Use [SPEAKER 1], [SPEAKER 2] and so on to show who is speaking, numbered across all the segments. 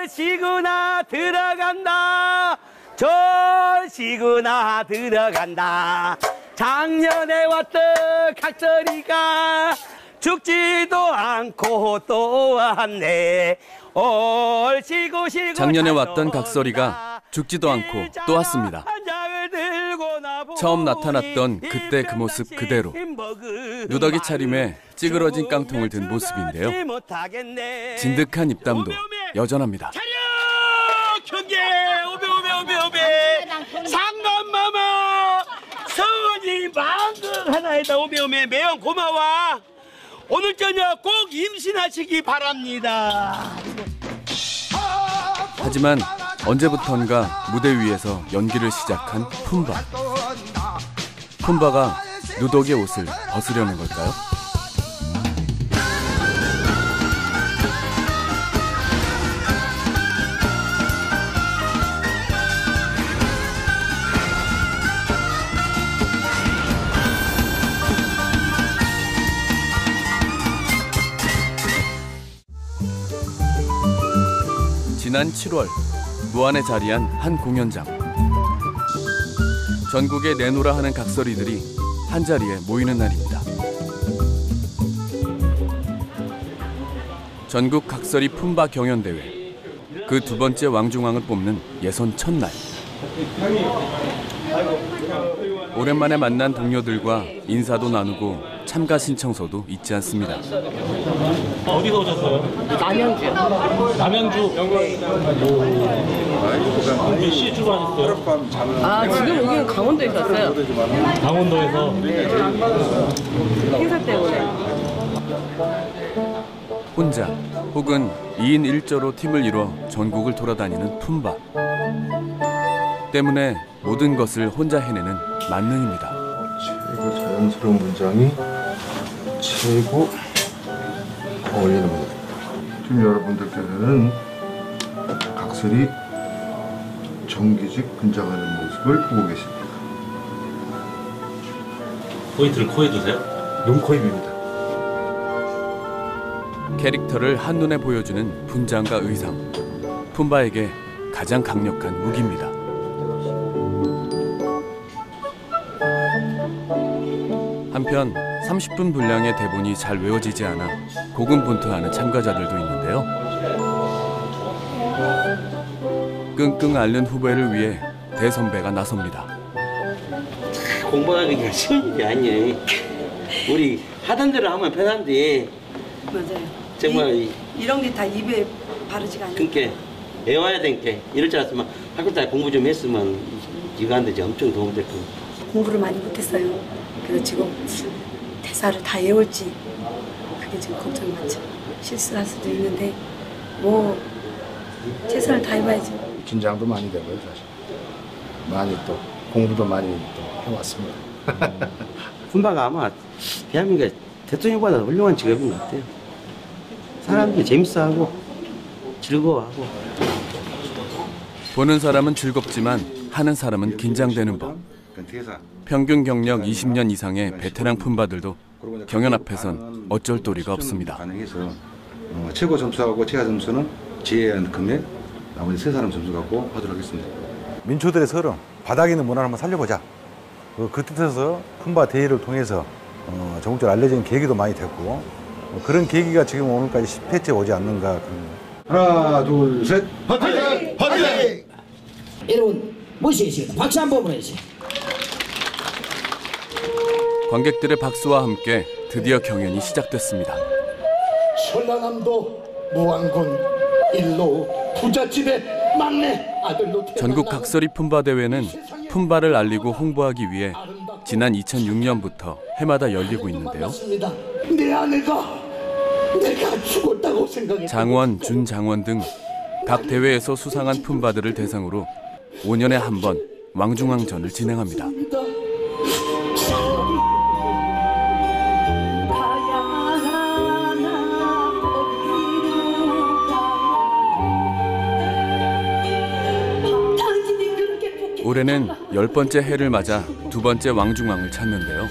[SPEAKER 1] 절시구나 들어간다. 절시구나 들어간다. 작년에 왔던 각설이가 죽지도 않고 또 왔네.
[SPEAKER 2] 작년에 왔던 각설이가 죽지도 않고 또 왔습니다. 처음 나타났던 그때 그 모습 그대로 누더기 차림에 찌그러진 깡통을 든 모습인데요. 진득한 입담도 여전합니다.
[SPEAKER 1] 차려! 경계! 오메 상감마마 서원이 만극 하나에다 오메 매형 고마워. 오늘 저녁 꼭 임신하시기 바랍니다.
[SPEAKER 2] 하지만 언제부턴가 무대 위에서 연기를 시작한 푼바. 푼바가 누더기의 옷을 벗으려는 걸까요? 지난 7월 무안에 자리한 한 공연장. 전국에 내노라 하는 각설이들이 한자리에 모이는 날입니다. 전국 각설이 푼바 경연대회. 그 두 번째 왕중왕을 뽑는 예선 첫날. 오랜만에 만난 동료들과 인사도 나누고 참가 신청서도 잊지 않습니다.
[SPEAKER 3] 어디서 오셨어요?
[SPEAKER 4] 남양주요.
[SPEAKER 3] 남양주. 몇 시에 출발하셨어요?
[SPEAKER 4] 아, 지금 여기는 강원도에 갔어요.
[SPEAKER 3] 강원도에서.
[SPEAKER 4] 행사 때문에.
[SPEAKER 2] 혼자 혹은 2인 1조로 팀을 이뤄 전국을 돌아다니는 푼바. 때문에 모든 것을 혼자 해내는 만능입니다.
[SPEAKER 5] 최고 자연스러운 문장이 최고 어울리는 문장. 지금 여러분들께서는 각설이 정기직 분장하는 모습을 보고 계십니다.
[SPEAKER 3] 포인트를 코에 두세요?
[SPEAKER 5] 눈, 코, 입입니다.
[SPEAKER 2] 캐릭터를 한눈에 보여주는 분장과 의상. 푼바에게 가장 강력한 무기입니다. 한편 30분 분량의 대본이 잘 외워지지 않아 고군분투하는 참가자들도 있는데요. 끙끙 앓는 후배를 위해 대선배가 나섭니다.
[SPEAKER 1] 공부하기가 쉬운 일이 아니에요. 우리 하던 대로 하면 편한데.
[SPEAKER 6] 맞아요.
[SPEAKER 1] 정말
[SPEAKER 6] 이런 게 다 입에 바르지가 않아요.
[SPEAKER 1] 그러니까 외워야 되니까 이럴 줄 알았으면 학교 때 공부 좀 했으면 이거 안 되지. 엄청 도움 될 거예요.
[SPEAKER 6] 공부를 많이 못했어요. 그래서 지금 대사를 다 외울지 그게 지금 걱정이 많죠. 실수할 수도 있는데 뭐 최선을 다해봐야죠.
[SPEAKER 5] 긴장도 많이 되고요, 사실. 많이 또 공부도 많이 또 해왔습니다.
[SPEAKER 1] 푼바가 아마 대한민국의 대통령보다 훌륭한 직업인 것 같아요. 사람들이 재밌어하고 즐거워하고.
[SPEAKER 2] 보는 사람은 즐겁지만 하는 사람은 긴장되는 법. 평균 경력 20년 이상의 베테랑 푼바들도 경연 앞에선 어쩔 도리가 없습니다.
[SPEAKER 5] 최고 점수하고 최하 점수는 제외한 금액, 나머지 세 사람 점수 갖고 하도록 하겠습니다.
[SPEAKER 7] 민초들의 서름, 바닥에 있는 문화를 한번 살려보자. 그 뜻에서 푼바 대회를 통해서 전국적으로 알려진 계기도 많이 됐고 그런 계기가 지금 오늘까지 10회째 오지 않는가.
[SPEAKER 5] 하나, 둘, 셋.
[SPEAKER 8] 화이팅! 화이팅! 여러분 모시겠습니다. 박수 한번 보내주세요.
[SPEAKER 2] 관객들의 박수와 함께 드디어 경연이 시작됐습니다.
[SPEAKER 8] 전라남도 무안군 일로 부잣집의 막내 아들로
[SPEAKER 2] 전국 각설이 푼바 대회는 푼바를 알리고 홍보하기 위해 지난 2006년부터 해마다 열리고 있는데요.
[SPEAKER 8] 내 아내가 내가 죽었다고 생각해.
[SPEAKER 2] 장원, 준장원 등 각 대회에서 수상한 푼바들을 대상으로 5년에 한 번 왕중왕전을 진행합니다. 올해는 10번째 해를 맞아 두 번째 왕중왕을 찾는데요.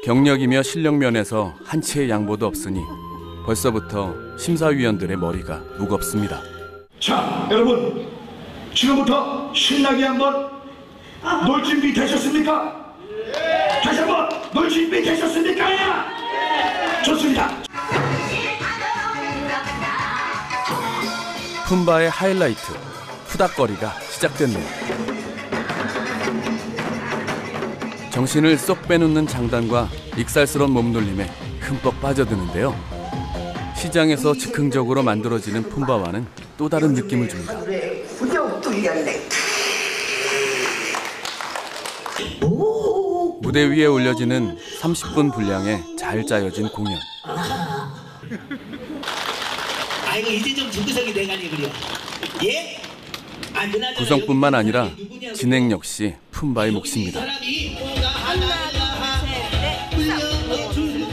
[SPEAKER 2] 경력이며 실력 면에서 한치의 양보도 없으니 벌써부터 심사위원들의 머리가 무겁습니다.
[SPEAKER 9] 자, 여러분, 지금부터 신나게 한번 놀 준비 되셨습니까? 다시 한번 놀 준비 되셨습니까? 좋습니다.
[SPEAKER 2] 품바의 하이라이트, 푸닥거리가 시작됐네요. 정신을 쏙 빼놓는 장단과 익살스러운 몸놀림에 흠뻑 빠져드는데요. 시장에서 즉흥적으로 만들어지는 품바와는 또 다른 느낌을 줍니다. 무대 위에 올려지는 30분 분량의 잘 짜여진 공연.
[SPEAKER 8] 아이고 이제 좀 중구석이 돼가니 그래요. 예?
[SPEAKER 2] 구성뿐만 아니라 진행 역시 품바의 몫입니다.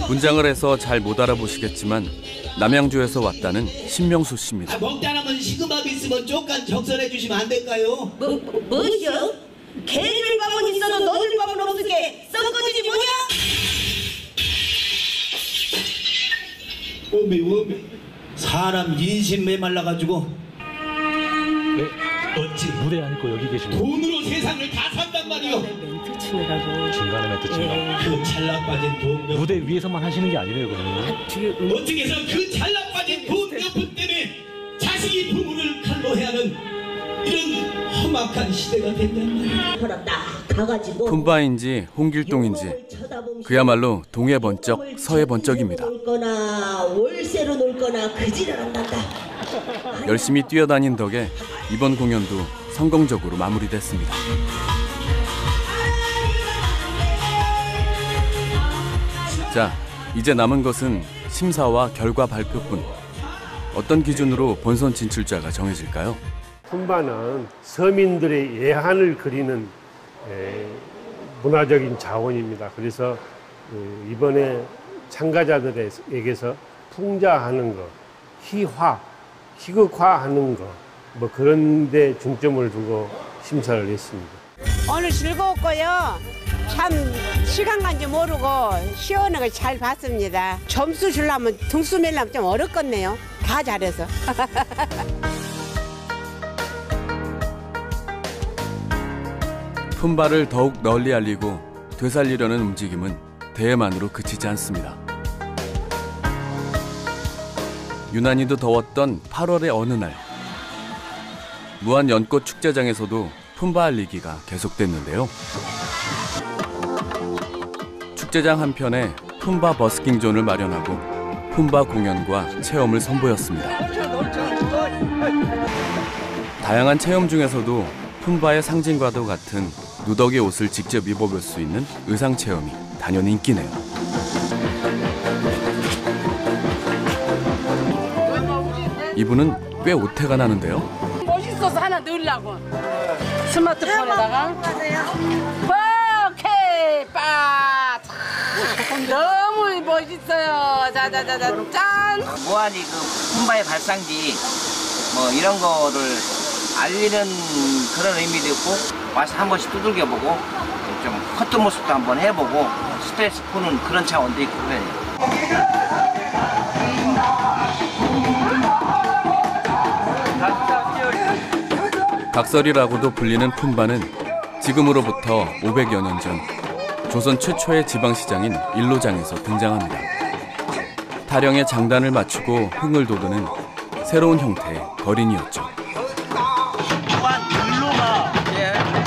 [SPEAKER 2] 분장을 해서 잘 못 알아보시겠지만 남양주에서 왔다는 신명수 씨입니다.
[SPEAKER 8] 먹다 남은 시금밥 있으면 쪽간 적설해 주시면 안 될까요?
[SPEAKER 10] 뭐죠? 개들 밥은 있어도 너들 밥은 없을게 썩어지지 뭐냐?
[SPEAKER 8] 오메 사람 인심 메말라가지고 어찌
[SPEAKER 3] 무대 안고 여기 계시고
[SPEAKER 8] 돈으로 세상을 다 산단 말이오.
[SPEAKER 4] 멘트 치느라고.
[SPEAKER 3] 중간에 멘트 친다.
[SPEAKER 8] 그 찰나 빠진 돈
[SPEAKER 3] 무대 위에서만 하시는 게 아니네요, 그러면.
[SPEAKER 8] 어떻게 해서 그 찰나 빠진 돈 몇푼 때문에 자식이 부모를 칼로 해야 하는 이런 험악한 시대가 된단 말이야.
[SPEAKER 2] 품바인지 홍길동인지 그야말로 동해 번쩍 서해 번쩍입니다.
[SPEAKER 10] 놀거나 월세로 놀거나 그 지랄 한단다.
[SPEAKER 2] 열심히 뛰어다닌 덕에 이번 공연도 성공적으로 마무리됐습니다. 자, 이제 남은 것은 심사와 결과 발표뿐. 어떤 기준으로 본선 진출자가 정해질까요?
[SPEAKER 11] 품바는 서민들의 예한을 그리는 문화적인 자원입니다. 그래서 이번에 참가자들에게서 풍자하는 거, 희극화하는 거, 뭐 그런 데 중점을 두고 심사를 했습니다.
[SPEAKER 12] 오늘 즐거웠고요. 참 시간 간지 모르고 시원하게 잘 봤습니다. 점수 주려면 등수 매려면 좀 어렵겠네요. 다 잘해서.
[SPEAKER 2] 품바를 더욱 널리 알리고 되살리려는 움직임은 대회만으로 그치지 않습니다. 유난히도 더웠던 8월의 어느 날, 무안 연꽃 축제장에서도 품바 알리기가 계속됐는데요. 축제장 한편에 품바 버스킹 존을 마련하고 품바 공연과 체험을 선보였습니다. 다양한 체험 중에서도 품바의 상징과도 같은 누더기 옷을 직접 입어볼 수 있는 의상 체험이 단연 인기네요. 이분은 꽤 오태가 나는데요.
[SPEAKER 4] 멋있어서 하나 넣으려고. 스마트폰에다가. 오케이, 빠. 너무 멋있어요. 자자자자, 짠.
[SPEAKER 13] 무한히 그 품바의 발상지 뭐 이런 거를 알리는 그런 의미도 있고 와서 한 번씩 두들겨보고 좀 컸던 모습도 한번 해보고 스트레스 푸는 그런 차원도 있고 그래요.
[SPEAKER 2] 각설이라고도 불리는 품바는 지금으로부터 500여 년 전 조선 최초의 지방시장인 일로장에서 등장합니다. 타령의 장단을 맞추고 흥을 돋우는 새로운 형태의 거린이었죠.
[SPEAKER 14] 무안 일로가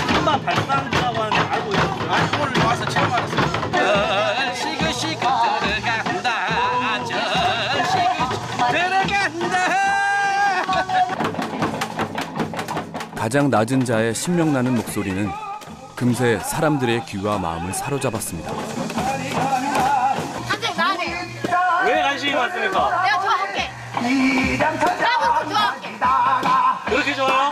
[SPEAKER 14] 품바 발상지라고 하는데 알고 있어요. 그걸 와서 처음 알았어요. 시그시그 들어간다. 시그시그 들어간다.
[SPEAKER 2] 가장 낮은 자의 신명나는 목소리는 금세 사람들의 귀와 마음을 사로잡았습니다.
[SPEAKER 15] 한대 나네.
[SPEAKER 14] 왜 관심이 많습니까?
[SPEAKER 15] 내가 좋아할게. 나부터 좋아할게.
[SPEAKER 14] 그렇게 좋아요?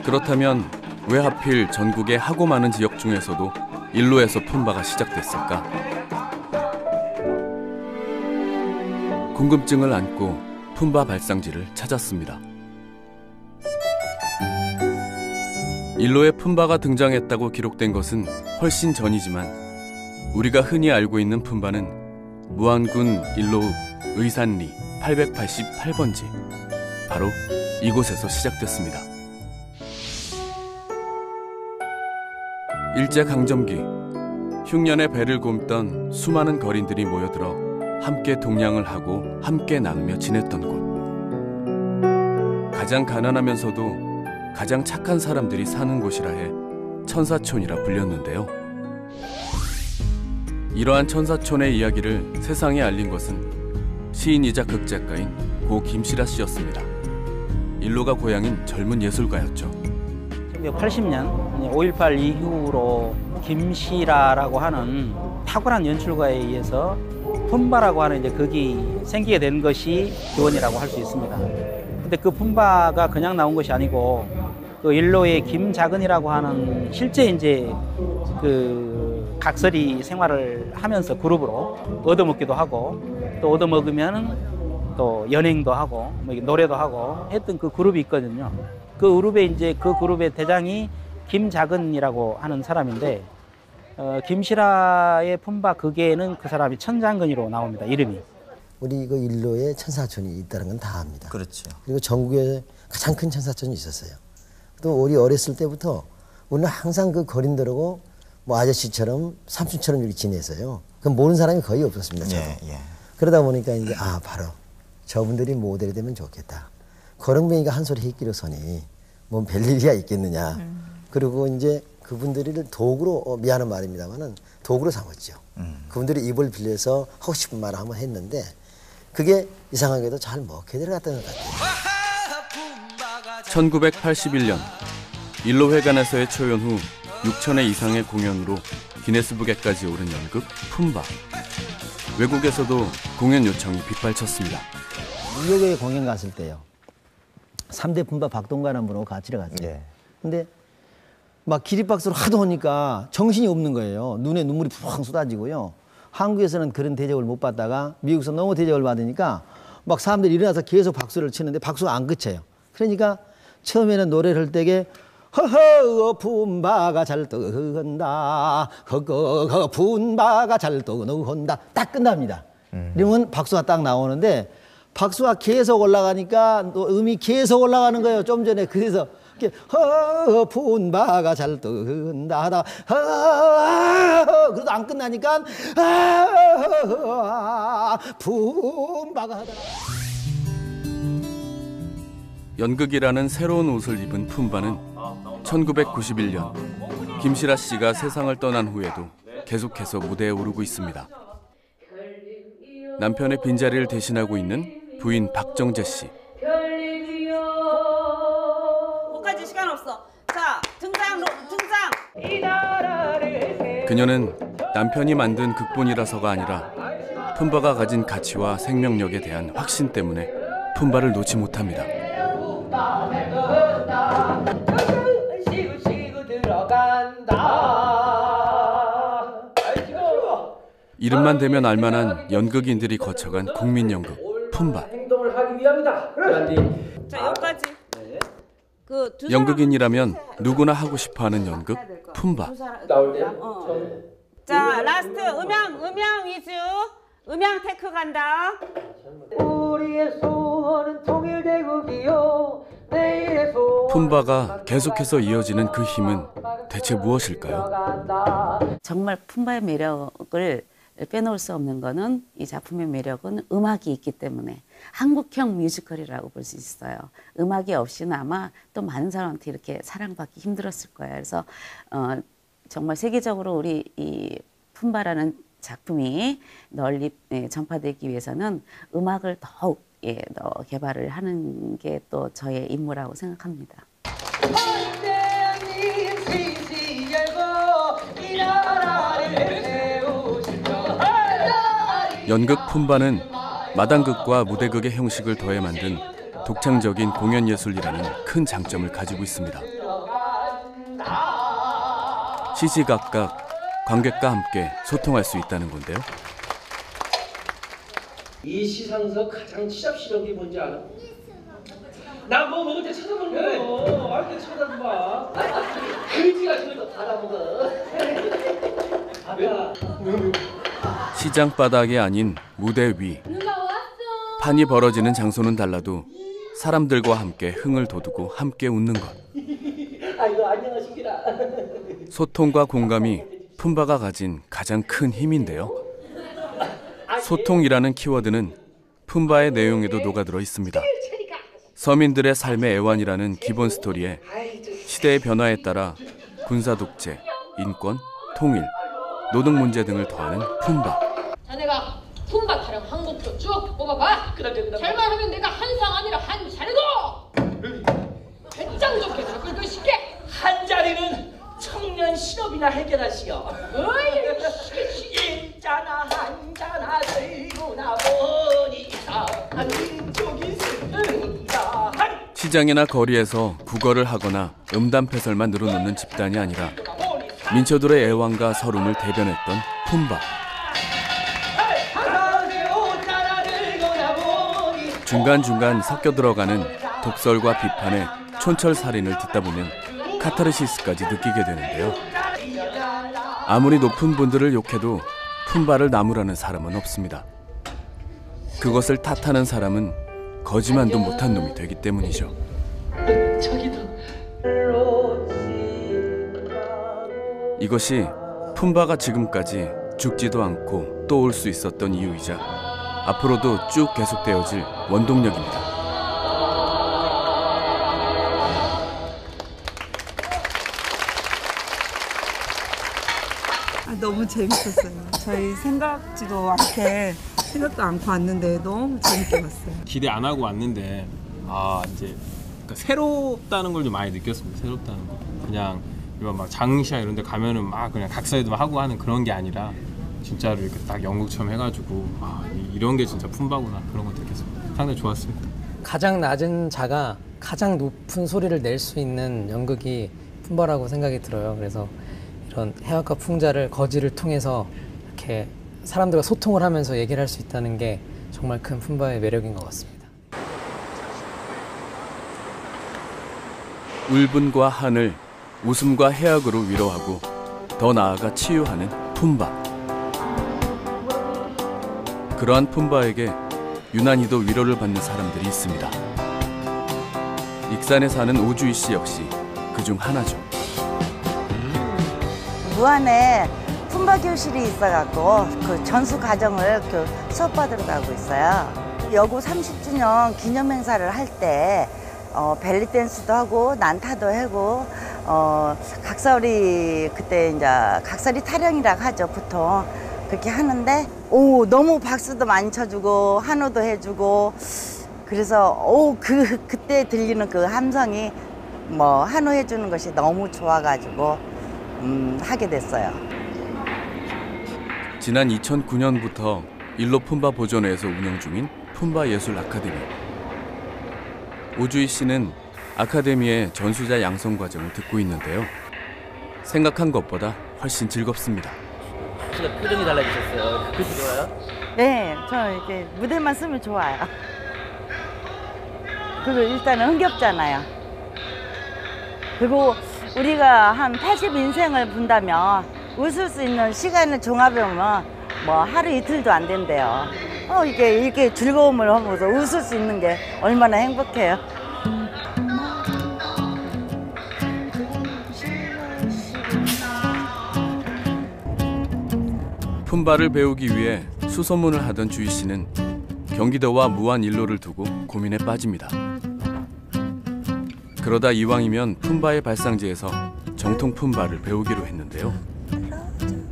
[SPEAKER 2] 그렇다면 왜 하필 전국의 하고 많은 지역 중에서도 일로에서 품바가 시작됐을까? 궁금증을 안고 품바 발상지를 찾았습니다. 일로에 품바가 등장했다고 기록된 것은 훨씬 전이지만 우리가 흔히 알고 있는 품바는 무안군 일로 의산리 888번지. 바로 이곳에서 시작됐습니다. 일제강점기 흉년의 배를 굼던 수많은 거린들이 모여들어 함께 동냥을 하고 함께 나누며 지냈던 곳. 가장 가난하면서도 가장 착한 사람들이 사는 곳이라 해 천사촌이라 불렸는데요. 이러한 천사촌의 이야기를 세상에 알린 것은 시인이자 극작가인 고 김시라 씨였습니다. 일로가 고향인 젊은 예술가였죠.
[SPEAKER 16] 1980년 5.18 이후로 김시라라고 하는 탁월한 연출가에 의해서 품바라고 하는 이제 극이 생기게 된 것이 기원이라고 할 수 있습니다. 근데 그 품바가 그냥 나온 것이 아니고 그 일로의 김작은이라고 하는 실제 이제 그 각설이 생활을 하면서 그룹으로 얻어먹기도 하고 또 얻어먹으면 또 연행도 하고 뭐 노래도 하고 했던 그 그룹이 있거든요. 그 그룹의 대장이 김작은이라고 하는 사람인데 김시라의 품바 극에는 그 사람이 천장근이로 나옵니다. 이름이.
[SPEAKER 17] 우리 그 일로에 천사촌이 있다는 건 다 압니다.
[SPEAKER 18] 그렇죠.
[SPEAKER 17] 그리고 전국에 가장 큰 천사촌이 있었어요. 또 우리 어렸을 때부터 우리는 항상 그 거린들하고 뭐 아저씨처럼 삼촌처럼 이렇게 지내서요. 그 모르는 사람이 거의 없었습니다. 저도. 그러다 보니까 이제 바로 저분들이 모델이 되면 좋겠다. 거렁뱅이가 한 소리 했기로서니 뭐 별일이야 있겠느냐. 그리고 이제 그분들을 도구로 미안한 말입니다만은 도구로 삼았죠. 그분들이 입을 빌려서 하고 싶은 말을 한번 했는데 그게 이상하게도 잘 먹게 들어갔던 것 같아요.
[SPEAKER 2] 1981년 일로회관에서의 초연 후 6,000회 이상의 공연으로 기네스북에까지 오른 연극 품바. 외국에서도 공연 요청이 빗발쳤습니다.
[SPEAKER 17] 뉴욕에 공연 갔을 때요. 3대 품바 박동관한 분하고 같이 갔어요. 근데 막 기립박수를 하도 하니까 정신이 없는 거예요. 눈에 눈물이 푹 쏟아지고요. 한국에서는 그런 대접을 못 받다가 미국에서 너무 대접을 받으니까 막 사람들이 일어나서 계속 박수를 치는데 박수가 안 그쳐요. 그러니까 처음에는 노래를 할 때게 허허 품바가 잘 떠온다 허허 품바가 잘 떠온다 딱 끝납니다. 그러면 박수가 딱 나오는데 박수가 계속 올라가니까 음이 계속 올라가는 거예요. 좀 전에 그래서 허 품바가 잘 뜬다 하다가 그래도 안 끝나니까 품바가 하다가
[SPEAKER 2] 연극이라는 새로운 옷을 입은 품바는 1991년 김시라 씨가 세상을 떠난 후에도 계속해서 무대에 오르고 있습니다. 남편의 빈자리를 대신하고 있는 부인 박정재 씨.
[SPEAKER 10] 끝까지 시간 없어. 자, 등장.
[SPEAKER 2] 그녀는 남편이 만든 극본이라서가 아니라 품바가 가진 가치와 생명력에 대한 확신 때문에 품바를 놓지 못합니다. 이름만 대면 알만한 연극인들이 거쳐간 국민연극 품바.
[SPEAKER 14] 행동을 하기 위함이다.
[SPEAKER 10] 자, 여기까지.
[SPEAKER 2] 연극인이라면 누구나 하고 싶어하는 연극 품바.
[SPEAKER 14] 나올 때.
[SPEAKER 10] 자, 라스트 음향 위주. 음향 테크 간다.
[SPEAKER 14] 우리의 소원은 통일대국이요. 내일의 소원.
[SPEAKER 2] 품바가 계속해서 이어지는 그 힘은 대체 무엇일까요?
[SPEAKER 19] 정말 품바의 매력을 빼놓을 수 없는 거는 이 작품의 매력은 음악이 있기 때문에 한국형 뮤지컬이라고 볼 수 있어요. 음악이 없이는 아마 또 많은 사람한테 이렇게 사랑받기 힘들었을 거예요. 그래서 정말 세계적으로 우리 이 품바라는 작품이 널리 전파되기 위해서는 음악을 더욱 더 개발을 하는 게 또 저의 임무라고 생각합니다.
[SPEAKER 2] 연극 품바는 마당극과 무대극의 형식을 더해 만든 독창적인 공연 예술이라는 큰 장점을 가지고 있습니다. 시시각각 관객과 함께 소통할 수 있다는 건데요.
[SPEAKER 14] 이 시상서 가장 시작 시력이 뭔지 알아? 나 뭐 먹을 때 쳐다보는 거야. 알 때 쳐다봐. 그지 같은 걸 다 먹어. 아까
[SPEAKER 2] 시장 바닥이 아닌 무대 위.
[SPEAKER 15] 누가 왔어?
[SPEAKER 2] 판이 벌어지는 장소는 달라도 사람들과 함께 흥을 돋우고 함께 웃는 것.
[SPEAKER 14] 아이고 안녕하십니까.
[SPEAKER 2] 소통과 공감이 품바가 가진 가장 큰 힘인데요. 소통이라는 키워드는 품바의 내용에도 녹아들어 있습니다. 서민들의 삶의 애환이라는 기본 스토리에 시대의 변화에 따라 군사 독재, 인권, 통일, 노동 문제 등을 더하는 품바.
[SPEAKER 18] 자네가 품바 타령 한 곡도 쭉 뽑아봐. 잘만 하면 내가 한상 아니라 한 자리도 배짱 좋게 잡을 것이게.
[SPEAKER 14] 한 자리는 청년 실업이나 해결하시오. 일자나 한자나 들고 나보니까 한쪽이 쓴다.
[SPEAKER 2] 시장이나 거리에서 구걸을 하거나 음담패설만 늘어놓는 집단이 아니라 민초들의 애환과 서름을 대변했던 품바. 중간중간 섞여 들어가는 독설과 비판의 촌철살인을 듣다 보면 카타르시스까지 느끼게 되는데요. 아무리 높은 분들을 욕해도 품바를 나무라는 사람은 없습니다. 그것을 탓하는 사람은 거지만도 못한 놈이 되기 때문이죠. 이것이 품바가 지금까지 죽지도 않고 또 올 수 있었던 이유이자 앞으로도 쭉 계속되어질 원동력입니다.
[SPEAKER 20] 너무 재밌었어요. 저희 생각도 않고 왔는데 너무 재밌게 봤어요.
[SPEAKER 21] 기대 안 하고 왔는데 이제 그러니까 새롭다는 걸 좀 많이 느꼈습니다. 새롭다는 거. 그냥 이런 막 장시야 이런 데 가면은 막 그냥 각사에도 하고 하는 그런 게 아니라 진짜로 이렇게 딱 연극처럼 해가지고 이런 게 진짜 품바구나 그런 거 느꼈습니다. 상당히 좋았습니다.
[SPEAKER 22] 가장 낮은 자가 가장 높은 소리를 낼 수 있는 연극이 품바라고 생각이 들어요. 그래서 이런 해학과 풍자를 거지를 통해서 이렇게 사람들과 소통을 하면서 얘기를 할 수 있다는 게 정말 큰 품바의 매력인 것 같습니다.
[SPEAKER 2] 울분과 하늘, 웃음과 해악으로 위로하고 더 나아가 치유하는 품바. 그러한 품바에게 유난히도 위로를 받는 사람들이 있습니다. 익산에 사는 오주희 씨 역시 그중 하나죠.
[SPEAKER 23] 무안에 품바 교실이 있어갖고 그 전수 과정을 수업 받으러 가고 있어요. 여고 30주년 기념 행사를 할 때 벨리 댄스도 하고 난타도 하고 각설이 그때 이제 각설이 타령이라고 하죠 보통. 그렇게 하는데 너무 박수도 많이 쳐주고 한호도 해주고 그래서 그때 들리는 그 함성이 한호 해주는 것이 너무 좋아가지고 하게 됐어요.
[SPEAKER 2] 지난 2009년부터 일로 품바 보존회에서 운영 중인 품바 예술 아카데미. 오주희 씨는 아카데미의 전수자 양성 과정을 듣고 있는데요. 생각한 것보다 훨씬 즐겁습니다.
[SPEAKER 1] 표정이 달라지셨어요. 그것이 좋아요?
[SPEAKER 23] 네, 저 이렇게 무대만 쓰면 좋아요. 그리고 일단은 흥겹잖아요. 그리고 우리가 한 80인생을 본다면 웃을 수 있는 시간을 종합해보면 하루 이틀도 안 된대요. 이렇게 즐거움을 하면서 웃을 수 있는 게 얼마나 행복해요.
[SPEAKER 2] 품바를 배우기 위해 수소문을 하던 주희 씨는 경기도와 무안 일로를 두고 고민에 빠집니다. 그러다 이왕이면 품바의 발상지에서 정통 품바를 배우기로 했는데요.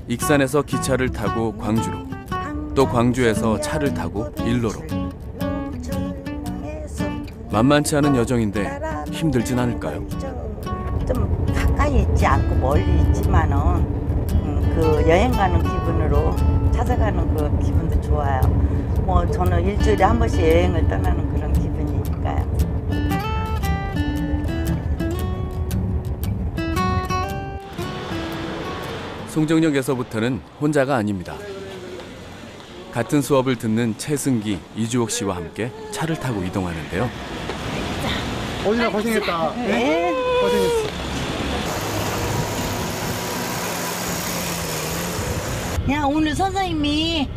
[SPEAKER 2] 익산에서 기차를 타고 광주로, 또 광주에서 차를 타고 일로로. 만만치 않은 여정인데 힘들진 않을까요?
[SPEAKER 23] 좀 가까이 있지 않고 멀리 있지만은 그 여행 가는 기분으로 찾아가는 그 기분도 좋아요. 저는 일주일에 한 번씩 여행을 떠나는 그런 기분이니까요.
[SPEAKER 2] 송정역에서부터는 혼자가 아닙니다. 같은 수업을 듣는 최승기, 이주옥 씨와 함께 차를 타고 이동하는데요.
[SPEAKER 24] 오진아 고생했다.
[SPEAKER 23] 네.
[SPEAKER 24] 고생했어.
[SPEAKER 23] 야, 오늘 선생님이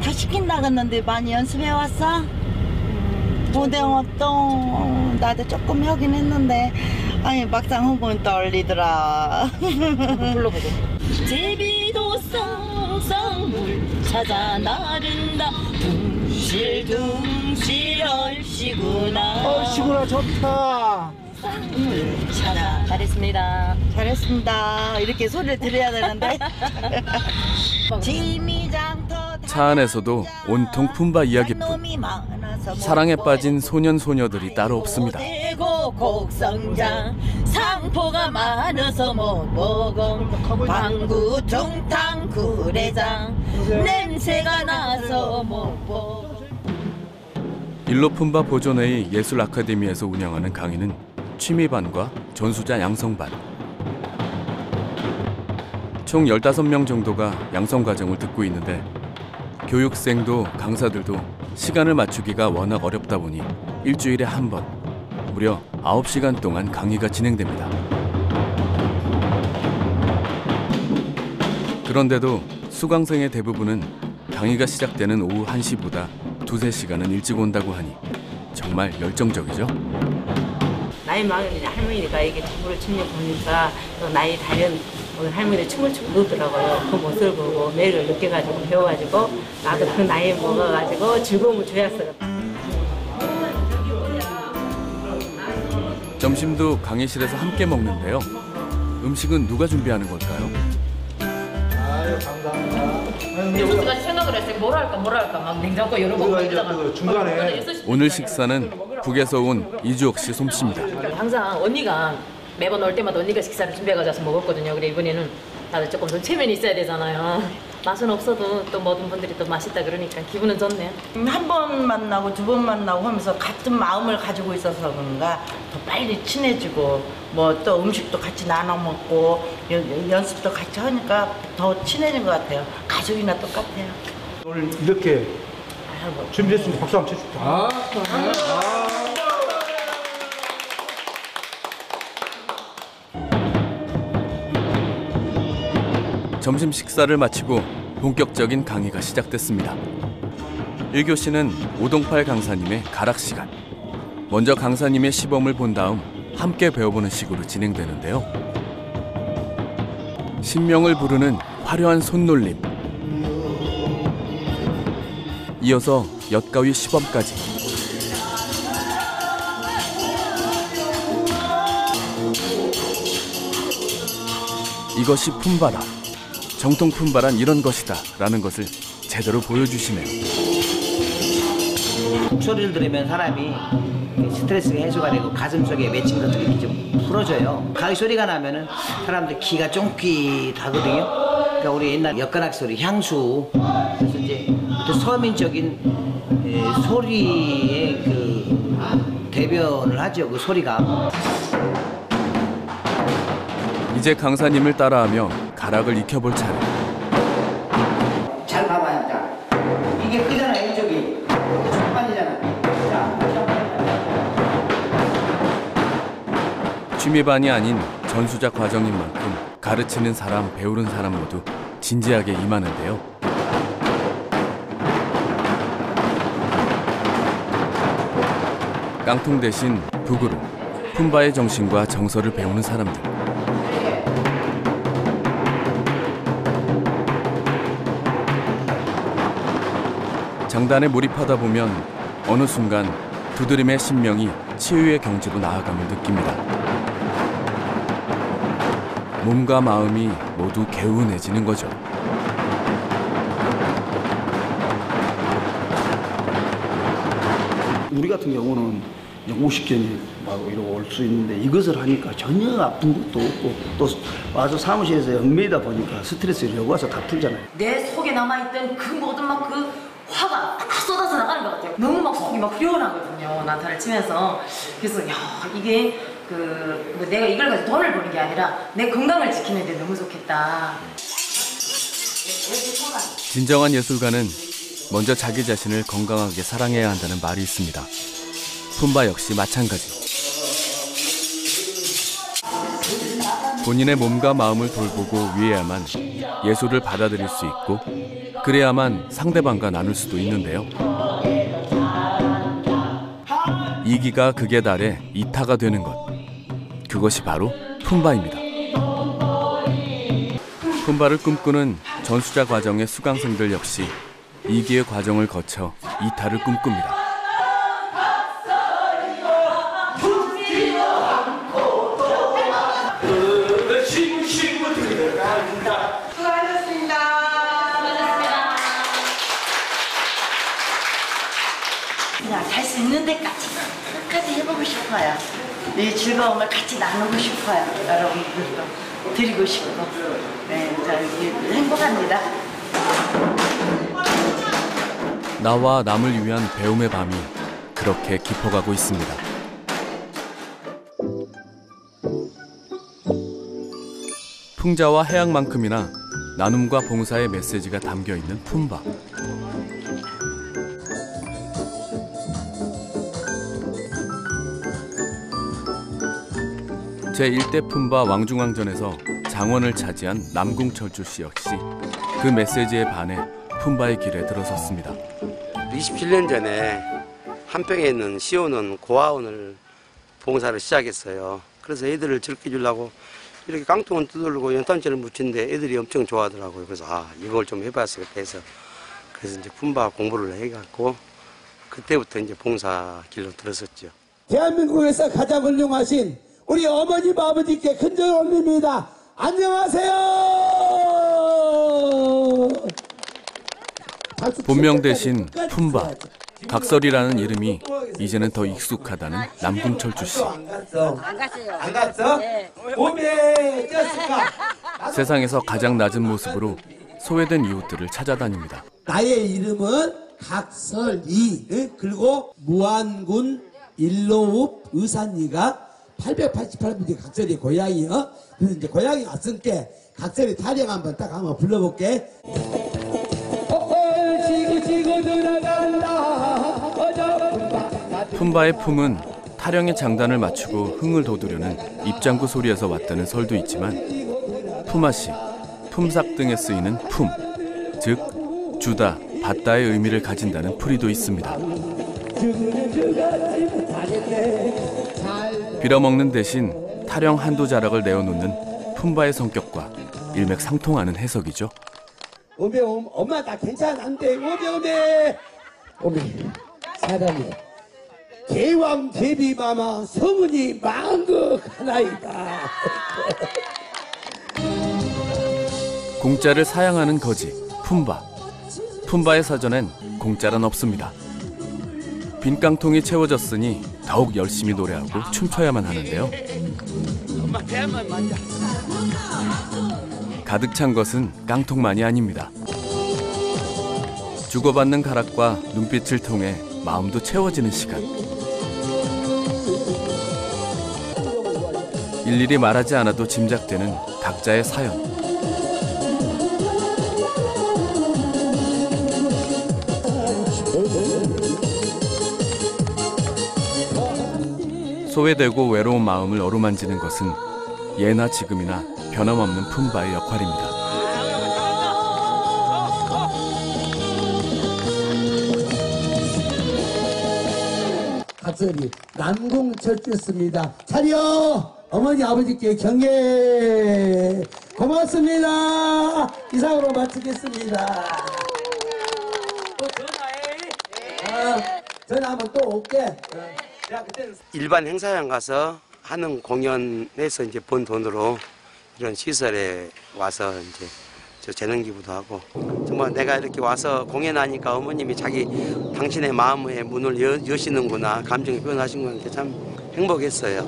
[SPEAKER 23] 다 시킨다고 했는데 많이 연습해 왔어? 무대활동 나도 조금 하긴 했는데 아니 막상 한번 떨리더라.
[SPEAKER 18] 불러보고.
[SPEAKER 10] 제비도 쌍쌍물 찾아 나른다. 둥실둥실 얼씨구나.
[SPEAKER 24] 얼씨구나 좋다.
[SPEAKER 10] 찾아. 잘했습니다.
[SPEAKER 23] 잘했습니다. 이렇게 소리를 들어야 되는데.
[SPEAKER 2] 차 안에서도 온통 품바 이야기뿐. 사랑에 빠진 소년 소녀들이 따로 없습니다.
[SPEAKER 10] 곡성장 상포가 많아서 못 먹어. 방구 중탕 구례장 냄새가 나서 못 먹어.
[SPEAKER 2] 일로품바 보존회의 예술 아카데미에서 운영하는 강의는 취미반과 전수자 양성반. 총 15명 정도가 양성과정을 듣고 있는데 교육생도 강사들도 시간을 맞추기가 워낙 어렵다 보니 일주일에 한 번, 무려 9시간 동안 강의가 진행됩니다. 그런데도 수강생의 대부분은 강의가 시작되는 오후 1시보다 2~3시간은 일찍 온다고 하니 정말 열정적이죠.
[SPEAKER 5] 나이 많은 할머니가 이게 춤을 추는 보니까 나이 다른 할머니 춤을 추고 노더라고요. 그 모습을 보고 매력을 느껴가지고 배워가지고 나도 그 나이에 먹어가지고 즐거움을 줘야어요.
[SPEAKER 2] 점심도 강의실에서 함께 먹는데요. 음식은 누가 준비하는 걸까요?
[SPEAKER 24] 아유 감사합니다.
[SPEAKER 18] 여기까지 생각을 했어요. 뭘 할까 막 냉장고 여러 번
[SPEAKER 24] 그 중간에
[SPEAKER 2] 오늘 식사는 북에서 온 이주옥 씨 솜씨입니다.
[SPEAKER 18] 항상 언니가 매번 올 때마다 언니가 식사를 준비해가서 먹었거든요. 그래 이번에는 다들 조금 더 체면이 있어야 되잖아요. 맛은 없어도 또 모든 분들이 또 맛있다 그러니까 기분은 좋네요.
[SPEAKER 23] 한 번 만나고 두 번 만나고 하면서 같은 마음을 가지고 있어서 그런가 더 빨리 친해지고 뭐 또 음식도 같이 나눠 먹고 연습도 같이 하니까 더 친해진 것 같아요. 가족이나 똑같아요.
[SPEAKER 24] 오늘 이렇게 준비했으니까 박수 한번 쳐줍시다.
[SPEAKER 2] 점심 식사를 마치고 본격적인 강의가 시작됐습니다. 1교시는 오동팔 강사님의 가락 시간. 먼저 강사님의 시범을 본 다음 함께 배워보는 식으로 진행되는데요. 신명을 부르는 화려한 손놀림. 이어서 엿가위 시범까지. 이것이 품바다. 정통 품바란 이런 것이다 라는 것을 제대로 보여주시네요.
[SPEAKER 13] 목소리를 들으면 사람이 스트레스가 해소가 되고 가슴속에 맺힌 것들이 이렇게 좀 풀어져요. 가위 소리가 나면은 사람들 기가 쫑깃하거든요. 그러니까 우리 옛날 엿가락 소리, 향수. 그래서 이제 서민적인 소리의 그 대변을 하죠. 그 소리가.
[SPEAKER 2] 이제 강사님을 따라하며 가락을 익혀볼 차례.
[SPEAKER 13] 잘 봐봐요. 자, 이게 크잖아요. 이쪽이. 첫판이잖아.
[SPEAKER 2] 취미반이 아닌 전수자 과정인 만큼 가르치는 사람, 배우는 사람 모두 진지하게 임하는데요. 깡통 대신 북으로 품바의 정신과 정서를 배우는 사람들. 장단에 몰입하다 보면 어느 순간 두드림의 신명이 치유의 경지로 나아감을 느낍니다. 몸과 마음이 모두 개운해지는 거죠.
[SPEAKER 24] 우리 같은 경우는 50견이 막 이러고 올 수 있는데 이것을 하니까 전혀 아픈 것도 없고 또 와서 사무실에서 얽매이다 보니까 스트레스를 여기 와서 다 풀잖아요.
[SPEAKER 18] 내 속에 남아있던 그 모든 막 그 화가 다 쏟아져 나가는 것 같아요. 너무 막 속이 막 후련하거든요. 난타를 치면서. 그래서 야 이게 그 내가 이걸 가지고 돈을 버는 게 아니라 내 건강을 지키는 데 너무 좋겠다.
[SPEAKER 2] 진정한 예술가는 먼저 자기 자신을 건강하게 사랑해야 한다는 말이 있습니다. 품바 역시 마찬가지. 본인의 몸과 마음을 돌보고 위해야만 예술을 받아들일 수 있고 그래야만 상대방과 나눌 수도 있는데요. 이기가 극에 달해 이타가 되는 것. 그것이 바로 품바입니다. 품바를 꿈꾸는 전수자 과정의 수강생들 역시 이기의 과정을 거쳐 이타를 꿈꿉니다.
[SPEAKER 23] 그냥 갈 수 있는 데까지 끝까지 해보고 싶어요. 이 즐거움을 같이 나누고 싶어요. 여러분들도 드리고 싶고. 네, 저 행복합니다.
[SPEAKER 2] 나와 남을 위한 배움의 밤이 그렇게 깊어가고 있습니다. 풍자와 해양만큼이나 나눔과 봉사의 메시지가 담겨있는 품바. 제1대 품바 왕중왕전에서 장원을 차지한 남궁철주 씨 역시 그 메시지에 반해 품바의 길에 들어섰습니다.
[SPEAKER 1] 27년 전에 한평에 있는 시온원 고아원을 봉사를 시작했어요. 그래서 애들을 즐겨주려고 이렇게 깡통을 두들고 연탄재를 묻히는데 애들이 엄청 좋아하더라고요. 그래서 이걸 좀 해봤으겠다 해서 그래서 이제 품바 공부를 해갖고 그때부터 이제 봉사 길로 들었었죠.
[SPEAKER 8] 대한민국에서 가장 훌륭하신 우리 어머님 아버지께 큰절 올립니다. 안녕하세요.
[SPEAKER 2] 본명 대신 품바, 각설이라는 이름이 이제는 더 익숙하다는 남궁철주 씨.
[SPEAKER 8] 안 갔어? 네. 몸에 쪘을까?
[SPEAKER 2] 세상에서 가장 낮은 모습으로 소외된 이웃들을 찾아다닙니다.
[SPEAKER 8] 나의 이름은 각설이, 그리고 무안군 일로읍 의산리가 888번째 각설이 고향이요. 그래서 이제 고향이 왔으니까 각설이 타령 한번 딱 한번 불러볼게.
[SPEAKER 2] 품바의 품은 타령의 장단을 맞추고 흥을 돋우려는 입장구 소리에서 왔다는 설도 있지만 품앗이, 품삭 등에 쓰이는 품, 즉 주다, 받다의 의미를 가진다는 풀이도 있습니다. 빌어먹는 대신 타령 한두 자락을 내어놓는 품바의 성격과 일맥상통하는 해석이죠.
[SPEAKER 8] 오메 엄마 나 괜찮은데 오메 사람이 개왕 개비마마 성은이 망극하나이다.
[SPEAKER 2] 공짜를 사양하는 거지 품바. 품바의 사전엔 공짜란 없습니다. 빈 깡통이 채워졌으니 더욱 열심히 노래하고 춤춰야만 하는데요. 가득 찬 것은 깡통만이 아닙니다. 주고받는 가락과 눈빛을 통해 마음도 채워지는 시간. 일일이 말하지 않아도 짐작되는 각자의 사연. 소외되고 외로운 마음을 어루만지는 것은 예나 지금이나 변함없는 품바의 역할입니다.
[SPEAKER 8] 각설이 남궁철주였습니다. 차려! 어머니 아버지께 경례! 고맙습니다. 이상으로 마치겠습니다. 또 전화해. 전화 한번 또 올게.
[SPEAKER 1] 일반 행사장 가서 하는 공연에서 이제 번 돈으로 이런 시설에 와서 이제 저 재능 기부도 하고, 정말 내가 이렇게 와서 공연하니까 어머님이 당신의 마음의 문을 여시는구나, 감정이 표현하신 건 참 행복했어요.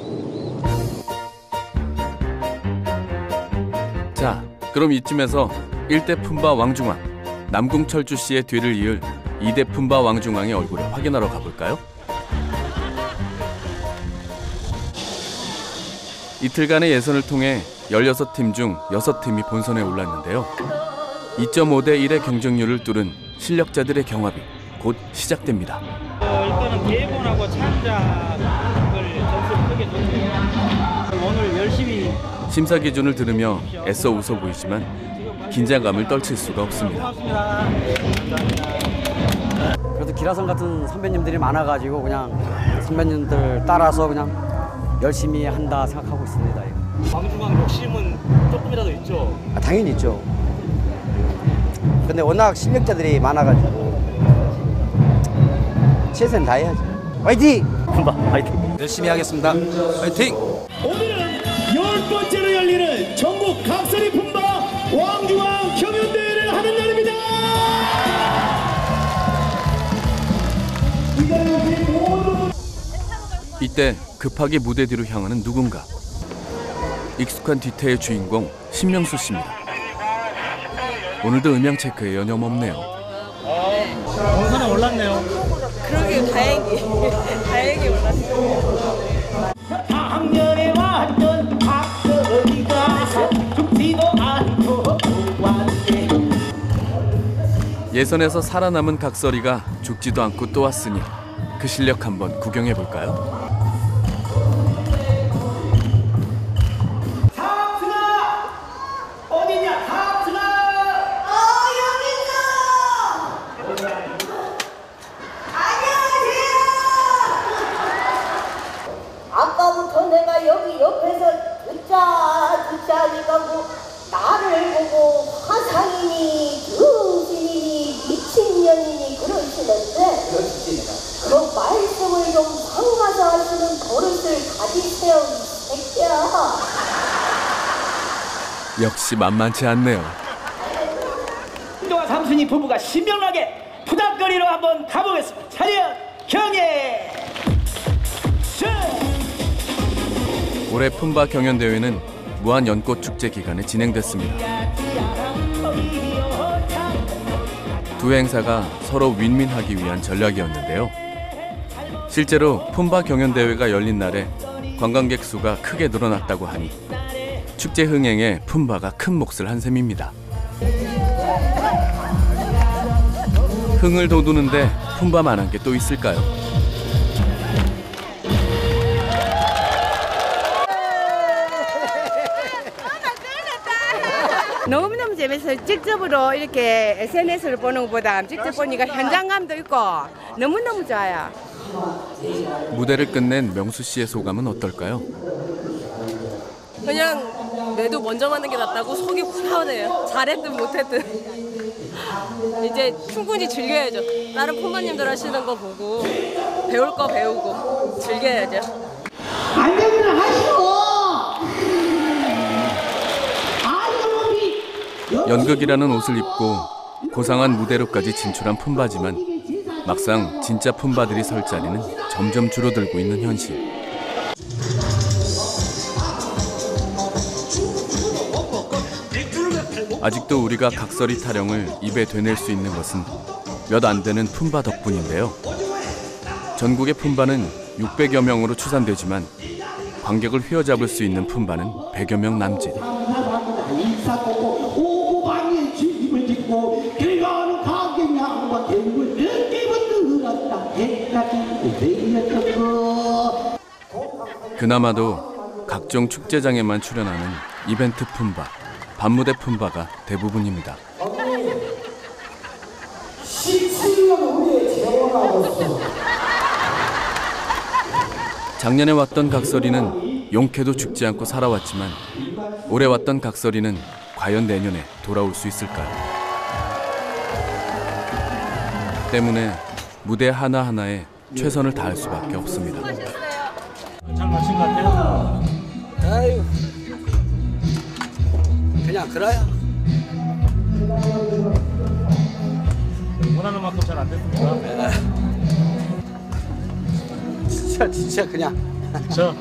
[SPEAKER 2] 자, 그럼 이쯤에서 1대 품바 왕중왕 남궁철주 씨의 뒤를 이을 2대 품바 왕중왕의 얼굴을 확인하러 가볼까요? 이틀간의 예선을 통해 16팀 중 6팀이 본선에 올랐는데요. 2.5대 1의 경쟁률을 뚫은 실력자들의 경합이 곧 시작됩니다.
[SPEAKER 16] 일단은 대본하고 창작을 점수를 크게 줬어요. 오늘 열심히
[SPEAKER 2] 심사 기준을 들으며 애써 웃어 보이지만 긴장감을 떨칠 수가 없습니다.
[SPEAKER 16] 고맙습니다.
[SPEAKER 2] 그래도
[SPEAKER 3] 그래도 기라성 같은 선배님들이 많아가지고 그냥 선배님들 따라서 그냥 열심히 한다 생각하고 있습니다.
[SPEAKER 6] 왕중왕 욕심은 조금이라도 있죠?
[SPEAKER 3] 당연히 있죠. 근데 워낙 실력자들이 많아가지고 최선을 다해야죠. 화이팅! 화이팅!
[SPEAKER 6] 열심히 하겠습니다. 화이팅!
[SPEAKER 8] 오늘은 10번째로 열리는 전국 각설이 품바 왕중왕 경연대회를 하는 날입니다.
[SPEAKER 2] 이때 급하게 무대 뒤로 향하는 누군가. 익숙한 뒤태의 주인공 신명수 씨입니다. 오늘도 음향 체크에 여념없네요.
[SPEAKER 6] 원산에 올랐네요.
[SPEAKER 10] 그러게 다행히 올랐어요.
[SPEAKER 8] 작년에 왔던 각설이가 죽지도 않고 왔네.
[SPEAKER 2] 예선에서 살아남은 각설이가 죽지도 않고 또 왔으니 그 실력 한번 구경해 볼까요?
[SPEAKER 10] 아까부터 내가 여기 옆에서 듣자 하니까 뭐 나를 보고 화상이니 정신이니 미친년이니 그러시는데 그 말씀을 좀 삼가서 하시는 버릇을 가지세요 이 새끼야.
[SPEAKER 2] 역시 만만치 않네요.
[SPEAKER 8] 김동완 삼순이 부부가 신명나게 푸닥거리로 한번 가보겠습니다. 차렷 경례.
[SPEAKER 2] 올해 품바 경연대회는 무한 연꽃 축제 기간에 진행됐습니다. 두 행사가 서로 윈윈하기 위한 전략이었는데요. 실제로 품바 경연대회가 열린 날에 관광객 수가 크게 늘어났다고 하니 축제 흥행에 품바가 큰 몫을 한 셈입니다. 흥을 돋우는데 품바만한 게 또 있을까요?
[SPEAKER 12] 너무너무 재밌어요. 직접으로 이렇게 SNS를 보는 것보다 직접 보니까 현장감도 있고 너무너무 좋아요.
[SPEAKER 2] 무대를 끝낸 명수 씨의 소감은 어떨까요?
[SPEAKER 7] 그냥 내도 먼저 만든 게 낫다고 속이 후련해요. 잘했든 못했든 이제 충분히 즐겨야죠. 다른 폰마님들 하시는 거 보고 배울 거 배우고 즐겨야죠.
[SPEAKER 8] 안녕들 하시고
[SPEAKER 2] 연극이라는 옷을 입고 고상한 무대로까지 진출한 품바지만 막상 진짜 품바들이 설 자리는 점점 줄어들고 있는 현실. 아직도 우리가 각설이 타령을 입에 되낼 수 있는 것은 몇 안 되는 품바 덕분인데요. 전국의 품바는 600여 명으로 추산되지만 관객을 휘어잡을 수 있는 품바는 100여 명 남짓. 그나마도 각종 축제장에만 출연하는 이벤트 품바, 밤무대 품바가 대부분입니다.
[SPEAKER 8] 17년 후에 재혼하고
[SPEAKER 2] 작년에 왔던 각설이는 용케도 죽지 않고 살아왔지만 올해 왔던 각설이는 과연 내년에 돌아올 수 있을까요? 때문에 무대 하나하나에 최선을 다할 수밖에 없습니다.
[SPEAKER 6] 잘 마신 것 같아요.
[SPEAKER 3] 아유, 그냥 그래요.
[SPEAKER 6] 원하는 만큼 잘 안 됐습니다.
[SPEAKER 3] 진짜 그냥.
[SPEAKER 6] 저.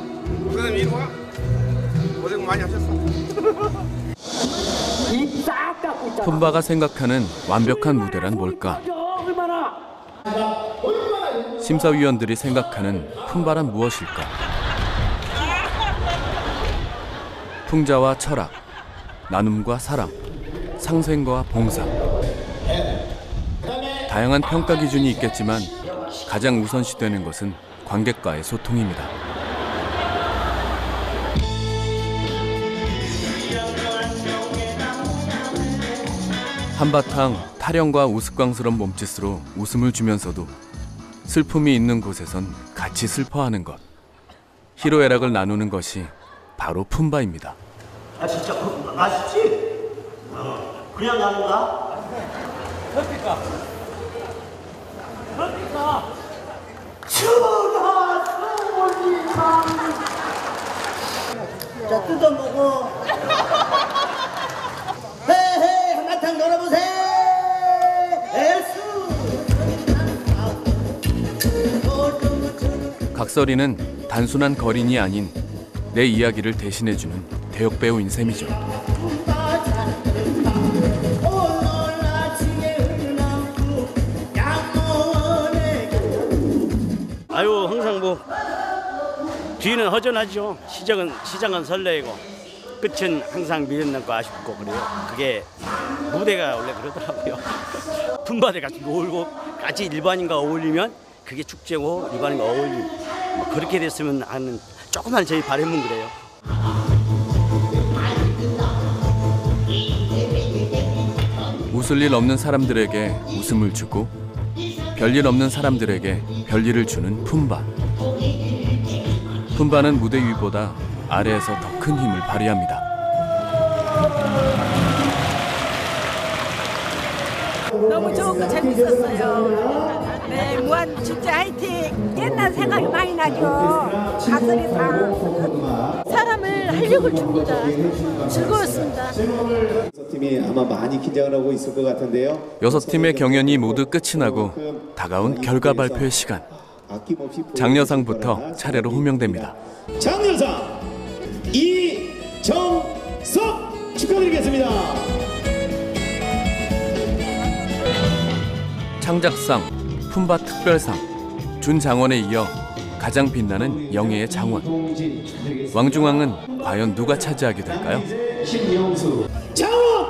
[SPEAKER 1] 그럼 이리 와. 고생 많이 하셨어.
[SPEAKER 2] 품바가 생각하는 완벽한 무대란 뭘까? 심사위원들이 생각하는 품바란 무엇일까? 풍자와 철학, 나눔과 사랑, 상생과 봉사. 다양한 평가 기준이 있겠지만 가장 우선시되는 것은 관객과의 소통입니다. 한바탕 타령과 우스꽝스런 몸짓으로 웃음을 주면서도 슬픔이 있는 곳에선 같이 슬퍼하는 것. 희로애락을 나누는 것이 바로 푼바입니다.
[SPEAKER 4] 아 진짜 맛있지? 그냥 가는 거야?
[SPEAKER 14] 그러니까.
[SPEAKER 4] 자 뜯어 먹어. 헤헤 한바탕 놀아보세요.
[SPEAKER 2] 각설이는 단순한 거린이 아닌 내 이야기를 대신해주는 대역배우인 셈이죠.
[SPEAKER 9] 아유 항상 뭐 뒤는 허전하죠. 시작은 설레이고 끝은 항상 미련남고 아쉽고 그래요. 그게 무대가 원래 그러더라고요. 품바들 같이 놀고 같이 일반인과 어울리면 그게 축제고 일반인과 어울리고 뭐 그렇게 됐으면 하는 조그만 저희 바람은 그래요.
[SPEAKER 2] 웃을 일 없는 사람들에게 웃음을 주고 별일 없는 사람들에게 별일을 주는 품바. 품바는 무대 위보다 아래에서 더 큰 힘을 발휘합니다.
[SPEAKER 11] 너무 좋고 재밌었어요. 네, 무한 축제 화이팅! 옛날 생각이 많이 나죠. 가설이상 사람을 활력을 줍니다. 즐거웠습니다.
[SPEAKER 17] 팀이 아마 많이 긴장을 하고 있을 것 같은데요.
[SPEAKER 2] 6팀의 경연이 모두 끝이 나고 다가온 결과 발표의 시간. 장려상부터 차례로 호명됩니다.
[SPEAKER 17] 장려상 이정석 축하드리겠습니다.
[SPEAKER 2] 창작상, 품바 특별상, 준장원에 이어 가장 빛나는 영예의 장원. 왕중왕은 과연 누가 차지하게 될까요?
[SPEAKER 17] 신영수 장원!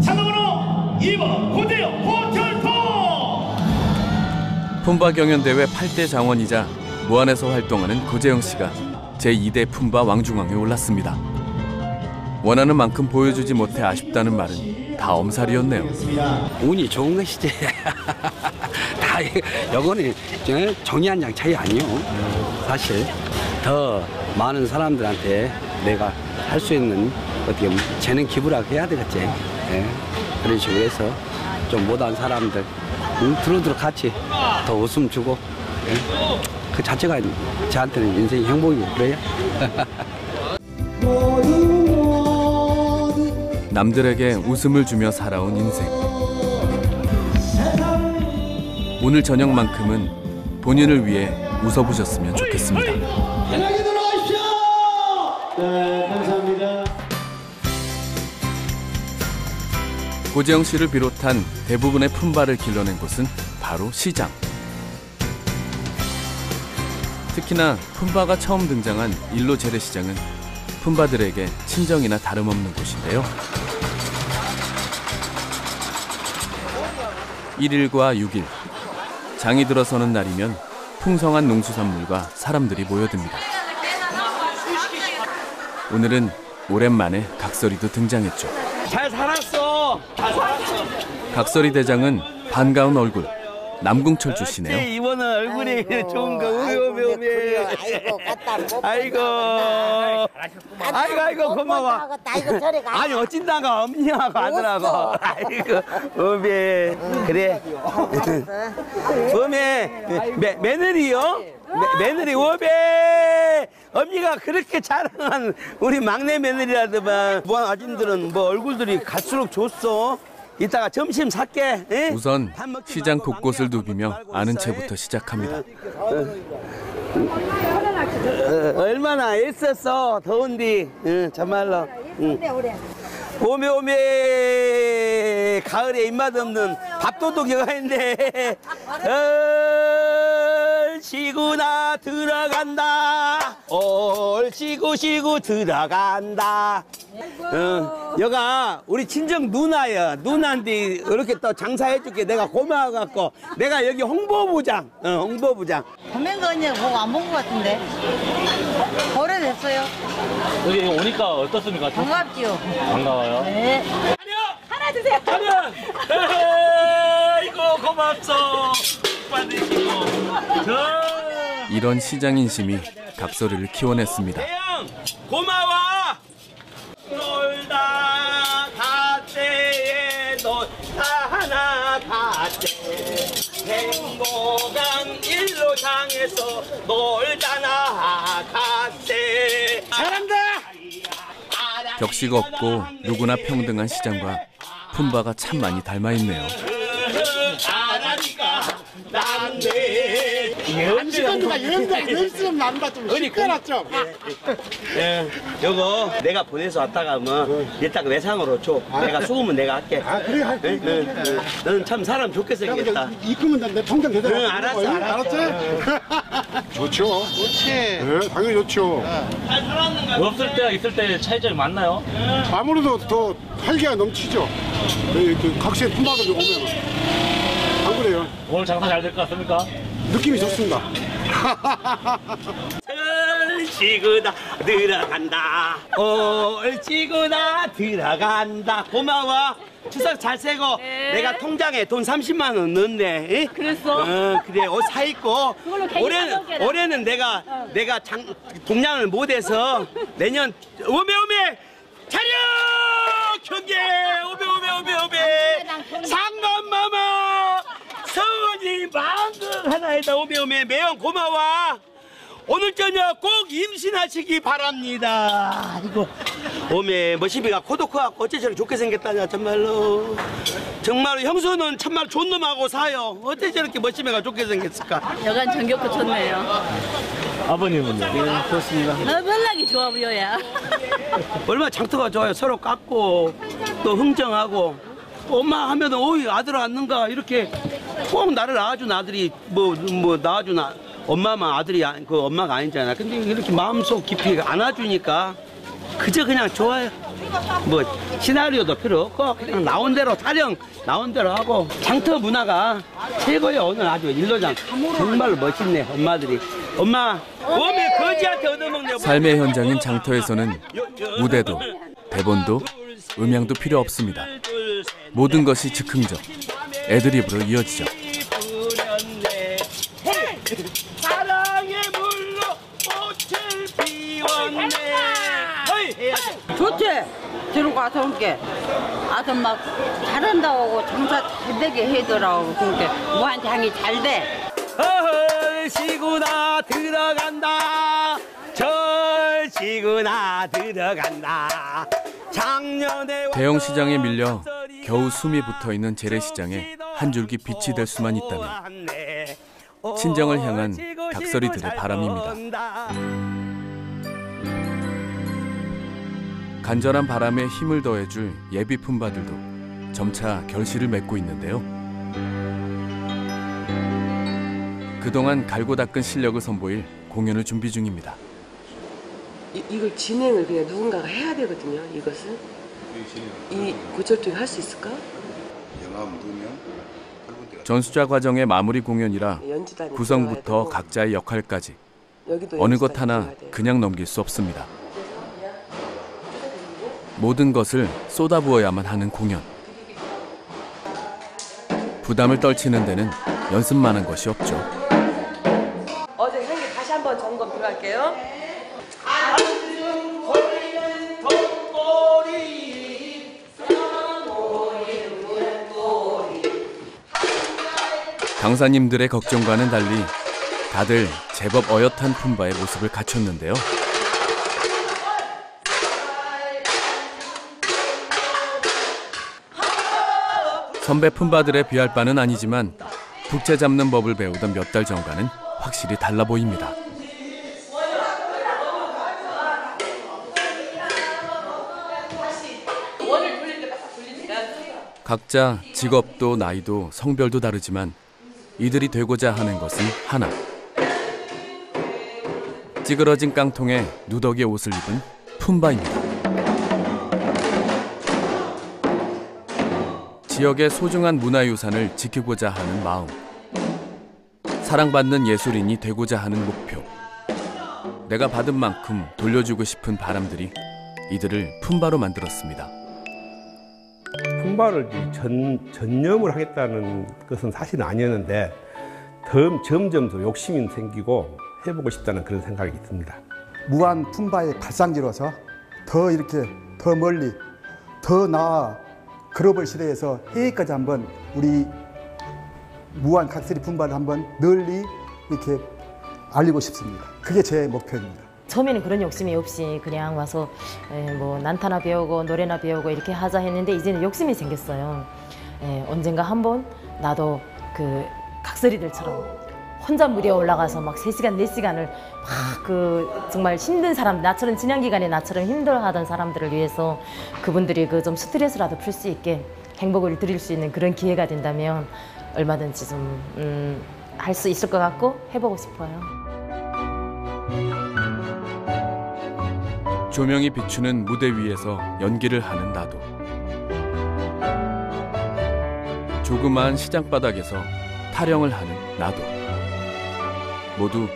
[SPEAKER 8] 상금으로 2번 고대영 호텔포.
[SPEAKER 2] 품바 경연대회 8대 장원이자 무안에서 활동하는 고재영 씨가 제2대 품바 왕중왕에 올랐습니다. 원하는 만큼 보여주지 못해 아쉽다는 말은 다 엄살이었네요.
[SPEAKER 1] 운이 좋은 것이지. 다 이거는 종이 한 장 차이 아니요. 사실 더 많은 사람들한테 내가 할 수 있는 어떻게 재능 기부라고 해야 되겠지. 네. 그런 식으로 해서 좀 못한 사람들 두루두루 같이 더 웃음 주고 네. 그 자체가 저한테는 인생의 행복이에요. 그래요?
[SPEAKER 2] 남들에게 웃음을 주며 살아온 인생. 오늘 저녁만큼은 본인을 위해 웃어보셨으면 좋겠습니다.
[SPEAKER 17] 편하게 돌아가십시오. 네, 감사합니다.
[SPEAKER 2] 고재영 씨를 비롯한 대부분의 품바를 길러낸 곳은 바로 시장. 특히나 품바가 처음 등장한 일로 재래시장은 품바들에게 친정이나 다름없는 곳인데요. 1일과 6일, 장이 들어서는 날이면 풍성한 농수산물과 사람들이 모여듭니다. 오늘은 오랜만에 각설이도 등장했죠.
[SPEAKER 9] 잘 살았어. 잘 살았어.
[SPEAKER 2] 각설이 대장은 반가운 얼굴, 남궁철 출신이에요.
[SPEAKER 9] 이번은 얼굴이 좋은 거 우미. 아이고 아이고 고마워. 아니 어찐다가 엄니하고 아들하고. 아이고 우미 그래. 우미 며느리요? 며느리 우미. 엄니가 그렇게 자랑한 우리 막내 며느리라더만 무한 아줌들은 뭐 얼굴들이 갈수록 좋소. 이따가 점심 살게. 에?
[SPEAKER 2] 우선 시장 곳곳을 누비며 아는 채부터 시작합니다.
[SPEAKER 9] 얼마나 애썼어. 더운디. 참말로. 오메 가을에 입맛 없는 밥도둑이가 있는데 얼씨구나 들어간다. 얼씨구 들어간다.
[SPEAKER 1] 여가 우리 친정 누나야. 누나한테 이렇게 또 장사해줄게. 내가 고마워갖고 내가 여기 홍보부장. 홍보부장.
[SPEAKER 15] 보면 언니 보고 안 본 것 같은데. 오래됐어요.
[SPEAKER 6] 여기 오니까 어떻습니까?
[SPEAKER 15] 반갑지요.
[SPEAKER 6] 반가워요.
[SPEAKER 15] 네.
[SPEAKER 11] 하나 주세요.
[SPEAKER 6] 하면 아이고 고맙소. 받으시고
[SPEAKER 2] 이런 시장 인심이 각설이를 키워냈습니다.
[SPEAKER 1] 고마워. 놀다 갓대에 놀다 하나 갓대 행복한 일로 향해서 놀다나 갓대. 잘한다.
[SPEAKER 2] 격식 없고 누구나 평등한 시장과 품바가 참 많이 닮아있네요.
[SPEAKER 1] 안지건이가 연습 난다 좀 시끄러 좀. 예, 요거 내가 보내서 왔다가 뭐 일단 외상으로 줘. 내가 수금은 내가 할게.
[SPEAKER 19] 그래 할게.
[SPEAKER 1] 너는 참 사람 좋게 생겼다.
[SPEAKER 19] 입금은 내 평생 대대로.
[SPEAKER 1] 응, 알았어.
[SPEAKER 19] 좋죠. 좋지. 네, 당연히 좋죠.
[SPEAKER 6] 없을 때와 있을 때 차이점이 많나요?
[SPEAKER 19] 아무래도 더 활기가 넘치죠. 각시의 품바들이 오면. 안 그래요?
[SPEAKER 6] 오늘 장사 잘 될 것 같습니까?
[SPEAKER 19] 느낌이 좋습니다.
[SPEAKER 1] 얼씨구나 들어간다. 얼씨구나 들어간다. 고마워. 추석 잘 세고.
[SPEAKER 7] 네.
[SPEAKER 1] 내가 통장에 돈 30만 원 넣었네.
[SPEAKER 7] 그랬어?
[SPEAKER 1] 그래 옷 사 입고. 올해는 내가 동량을 못해서 내년 오메 차려 경계 오메 상감마마 성원이 마음껏 하나에다 오메 매형 고마워. 오늘 저녁 꼭 임신하시기 바랍니다. 이거 오메 머시비가 코도 커갖고 어째 저렇게 좋게 생겼다냐 정말로. 형수는 참말 좋은 놈하고 사요. 어째 저렇게 머시비가 좋게 생겼을까.
[SPEAKER 7] 여간 정겹고 좋네요.
[SPEAKER 6] 아버님은요?
[SPEAKER 1] 네, 좋습니다.
[SPEAKER 7] 연락이 좋아 보여야.
[SPEAKER 1] 얼마나 장터가 좋아요. 서로 깎고 또 흥정하고 또 엄마 하면은 오이 아들 왔는가 이렇게 꼭 나를 낳아준 아들이 뭐 낳아준 엄마만 아들이 그 엄마가 아니잖아. 근데 이렇게 마음속 깊이 안아주니까 그저 그냥 좋아요. 뭐 시나리오도 필요 없고 그냥 나온 대로 촬영 나온 대로 하고 장터 문화가 최고예요. 오늘 아주 일로장 정말로 멋있네. 엄마들이 엄마 오메 거지한테 얻어먹네.
[SPEAKER 2] 삶의 현장인 장터에서는 무대도 대본도 음향도 필요 없습니다. 모든 것이 즉흥적, 애드립으로 이어지죠.
[SPEAKER 1] 사랑의 물로 꽃을 피웠네.
[SPEAKER 15] 좋지? 저러고 와서 온게 아들 막 잘한다고 장사 잘 되게 해더라고. 그러니까 무한장이 잘 돼.
[SPEAKER 1] 절시구나 들어간다. 절시구나 들어간다. 작년에
[SPEAKER 2] 대형 시장에 밀려 겨우 숨이 붙어있는 재래시장에 한 줄기 빛이 될 수만 있다면 친정을 향한 각설이들의 바람입니다. 간절한 바람에 힘을 더해줄 예비 품바들도 점차 결실을 맺고 있는데요. 그동안 갈고 닦은 실력을 선보일 공연을 준비 중입니다.
[SPEAKER 20] 이걸 진행을 그냥 누군가가 해야 되거든요. 이것은 이 고철도에 할 수 있을까?
[SPEAKER 2] 전수자 과정의 마무리 공연이라 구성부터 각자의 역할까지 어느 것 하나 그냥 넘길 수 없습니다. 모든 것을 쏟아부어야만 하는 공연. 부담을 떨치는 데는 연습만한 것이 없죠.
[SPEAKER 20] 어제 형님 다시 한번 점검 들어갈게요.
[SPEAKER 2] 강사님들의 걱정과는 달리 다들 제법 어엿한 품바의 모습을 갖췄는데요. 선배 품바들에 비할 바는 아니지만 북채 잡는 법을 배우던 몇 달 전과는 확실히 달라 보입니다. 각자 직업도 나이도 성별도 다르지만 이들이 되고자 하는 것은 하나. 찌그러진 깡통에 누더기 옷을 입은 품바입니다. 지역의 소중한 문화유산을 지키고자 하는 마음, 사랑받는 예술인이 되고자 하는 목표, 내가 받은 만큼 돌려주고 싶은 바람들이 이들을 품바로 만들었습니다.
[SPEAKER 5] 품바를 전념을 하겠다는 것은 사실은 아니었는데 점점 더 욕심이 생기고 해보고 싶다는 그런 생각이 듭니다.
[SPEAKER 13] 무한 품바의 발상지로서 더 이렇게 더 멀리 더 나아 글로벌 시대에서 해외까지 한번 우리 무한 각설이 품바를 한번 널리 이렇게 알리고 싶습니다. 그게 제 목표입니다.
[SPEAKER 18] 처음에는 그런 욕심이 없이 그냥 와서 뭐 난타나 배우고 노래나 배우고 이렇게 하자 했는데 이제는 욕심이 생겼어요. 언젠가 한번 나도 그 각설이들처럼 혼자 무대에 올라가서 막 3시간, 4시간을 막 그 정말 힘든 사람, 나처럼 진행기간에 나처럼 힘들어하던 사람들을 위해서 그분들이 그 좀 스트레스라도 풀 수 있게 행복을 드릴 수 있는 그런 기회가 된다면 얼마든지 좀 할 수 있을 것 같고 해보고 싶어요.
[SPEAKER 2] 조명이 비추는 무대 위에서 연기를 하는 나도. 조그마한 시장바닥에서 타령을 하는 나도. 모두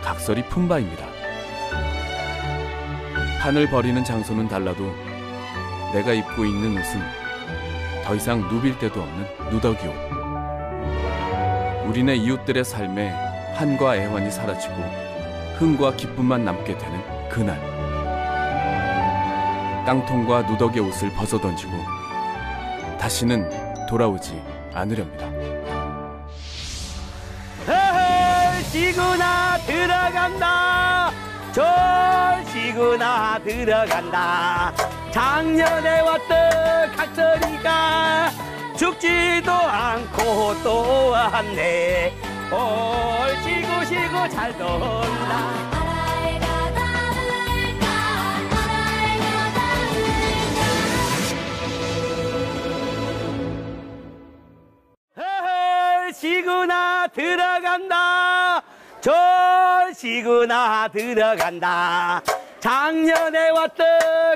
[SPEAKER 2] 각설이 품바입니다. 판을 벌이는 장소는 달라도 내가 입고 있는 옷은 더 이상 누빌 데도 없는 누더기 옷. 우리네 이웃들의 삶에 한과 애환이 사라지고 흥과 기쁨만 남게 되는 그날. 깡통과 누더기 옷을 벗어던지고 다시는 돌아오지 않으렵니다.
[SPEAKER 9] 지구나 들어간다. 지구나 들어간다. 작년에 왔던 각설이가 죽지도 않고 또 왔네. 올 지구 잘 돈다. 지구나 들어간다. 지구나 들어간다. 작년에 왔던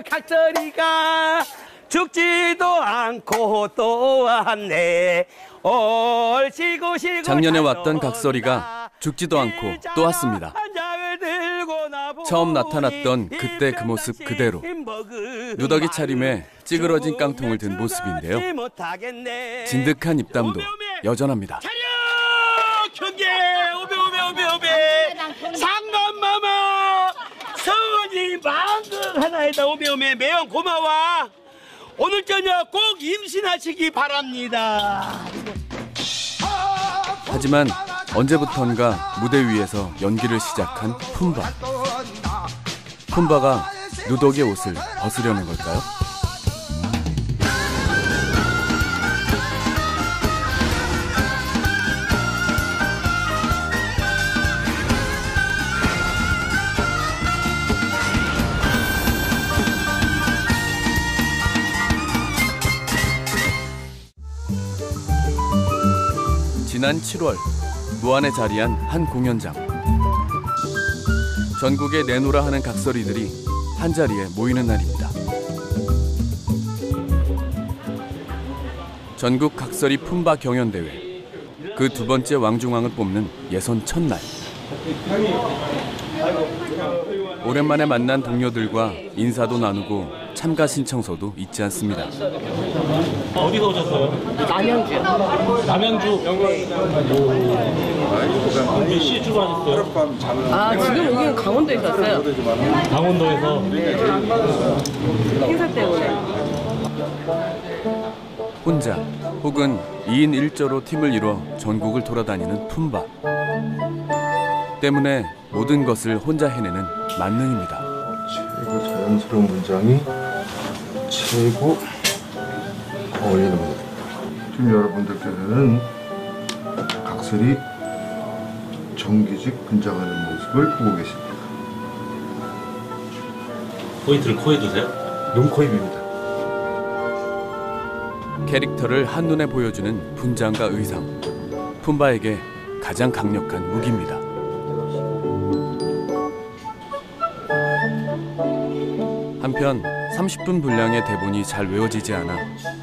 [SPEAKER 9] 각설이가 죽지도 않고 또 왔네. 올 지구
[SPEAKER 2] 작년에 왔던 각설이가 죽지도 않고 또 왔습니다. 처음 나타났던 그때 그 모습 그대로 누더기 차림에 찌그러진 깡통을 든 모습인데요. 진득한 입담도 여전합니다.
[SPEAKER 9] 경계 오베 상감마마 성은이 망극 하나에다 오메 매형 고마워. 오늘 저녁 꼭 임신하시기 바랍니다.
[SPEAKER 2] 하지만 언제부턴가 무대 위에서 연기를 시작한 품바. 품바가 누더기의 옷을 벗으려는 걸까요? 지난 7월 무안에 자리한 한 공연장. 전국에 내노라 하는 각설이들이 한자리에 모이는 날입니다. 전국 각설이 품바 경연대회. 그 두 번째 왕중왕을 뽑는 예선 첫날. 오랜만에 만난 동료들과 인사도 나누고 참가 신청서도 잊지 않습니다.
[SPEAKER 6] 어디서 오셨어요?
[SPEAKER 7] 남양주요.
[SPEAKER 6] 남양주. 몇 시에 출발하셨어요?
[SPEAKER 7] 아, 지금 여기 강원도에 있었어요.
[SPEAKER 6] 강원도에서?
[SPEAKER 7] 행사 때문에.
[SPEAKER 2] 혼자 혹은 2인 1조로 팀을 이뤄 전국을 돌아다니는 품바. 때문에 모든 것을 혼자 해내는 만능입니다.
[SPEAKER 21] 최고 자연스러운 문장이 최고 어울리는 문장. 지금 여러분들께서는 각설이 정규직 분장하는 모습을 보고 계십니다.
[SPEAKER 6] 포인트를 코에 두세요?
[SPEAKER 21] 눈코입입니다.
[SPEAKER 2] 캐릭터를 한눈에 보여주는 분장과 의상. 품바에게 가장 강력한 무기입니다. 한편 30분 분량의 대본이 잘 외워지지 않아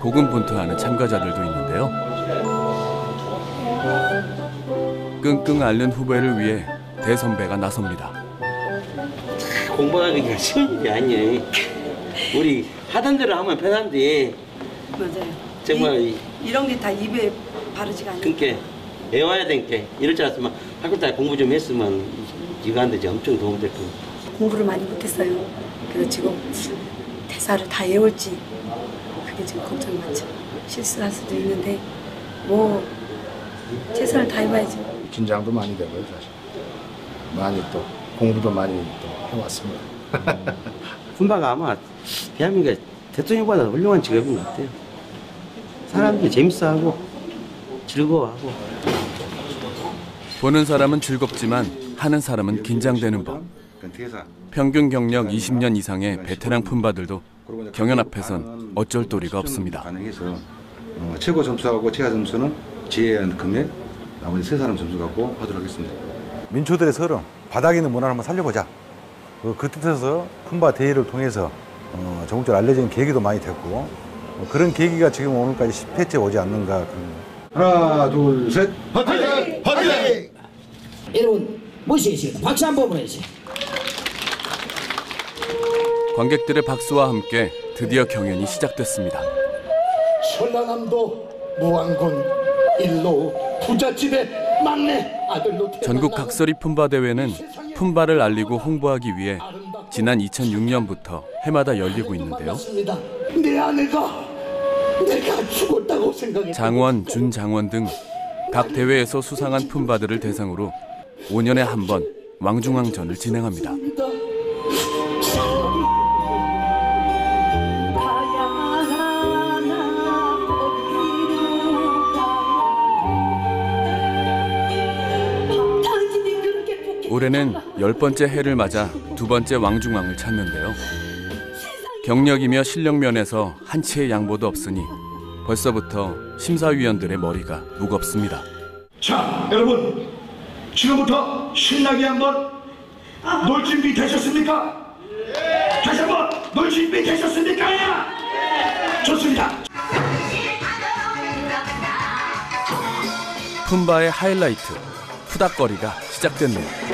[SPEAKER 2] 고군분투하는 참가자들도 있는데요. 끙끙 앓는 후배를 위해 대선배가 나섭니다.
[SPEAKER 16] 공부하기가 쉬운 일이 아니에요. 우리 하던 대로 하면 편한데
[SPEAKER 11] 맞아요.
[SPEAKER 16] 정말
[SPEAKER 11] 이런 게 다 입에 바르지가 않아요.
[SPEAKER 16] 그러니까 외워야 되니까 이럴 줄 알았으면 학교 때 공부 좀 했으면 이거 안 되지 엄청 도움될 거예요.
[SPEAKER 11] 공부를 많이 못했어요. 그래서 지금 대사를 다 외울지 그게 지금 걱정이 많죠. 실수할 수도 있는데 뭐 최선을 다해봐야죠.
[SPEAKER 21] 긴장도 많이 되고요, 사실. 많이 또 공부도 많이 또 해왔습니다.
[SPEAKER 16] 품바가 아마 대한민국 대통령보다 훌륭한 직업인 것 같아요. 사람들이 재밌어하고 즐거워하고.
[SPEAKER 2] 보는 사람은 즐겁지만 하는 사람은 긴장되는 법. 평균 경력 20년 이상의 베테랑 품바들도 경연 앞에선 어쩔 도리가 없습니다.
[SPEAKER 21] 최고 점수하고 최하 점수는 제외한 금액, 나머지 세 사람 점수 갖고 하도록 하겠습니다.
[SPEAKER 22] 민초들의 서름, 바닥에 있는 문화를 한번 살려보자. 그 뜻에서 품바 대회를 통해서 전국적으로 알려진 계기도 많이 됐고 그런 계기가 지금 오늘까지 10회째 오지 않는가.
[SPEAKER 21] 하나, 둘, 셋.
[SPEAKER 14] 화이팅! 화이팅! 여러분 모시겠습니다. 박수 한번 보내주세요.
[SPEAKER 2] 관객들의 박수와 함께 드디어 경연이 시작됐습니다.
[SPEAKER 23] 전라남도 무안군 일로 부잣집의 막내 아들로
[SPEAKER 2] 전국 각설이 품바 대회는 품바를 알리고 홍보하기 위해 지난 2006년부터 해마다 열리고 있는데요.
[SPEAKER 23] 내 아내가 내가 죽었다고 생각해.
[SPEAKER 2] 장원, 준장원 등 각 대회에서 수상한 품바들을 대상으로 5년에 한 번 왕중왕전을 진행합니다. 올해는 10번째 해를 맞아 2번째 왕중왕을 찾는데요. 경력이며 실력 면에서 한치의 양보도 없으니 벌써부터 심사위원들의 머리가 무겁습니다.
[SPEAKER 23] 자, 여러분 지금부터 신나게 한번 놀 준비 되셨습니까? 다시 한번 놀 준비 되셨습니까? 좋습니다.
[SPEAKER 2] 품바의 하이라이트, 푸닥거리가 시작됐네요.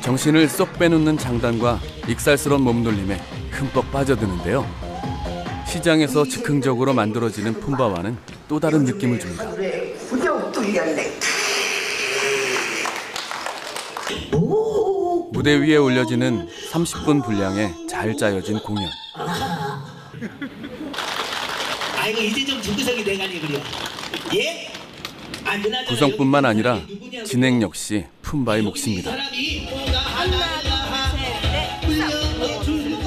[SPEAKER 2] 정신을 쏙 빼놓는 장단과 익살스러운 몸놀림에 흠뻑 빠져드는데요. 시장에서 즉흥적으로 만들어지는 품바와는 또 다른 느낌을 줍니다. 무대 위에 올려지는 30분 분량의 잘 짜여진 공연.
[SPEAKER 8] 아이고 이제 좀 중구석이 돼가니 그려. 예?
[SPEAKER 2] 구성뿐만 아니라 진행 역시 품바의 몫입니다.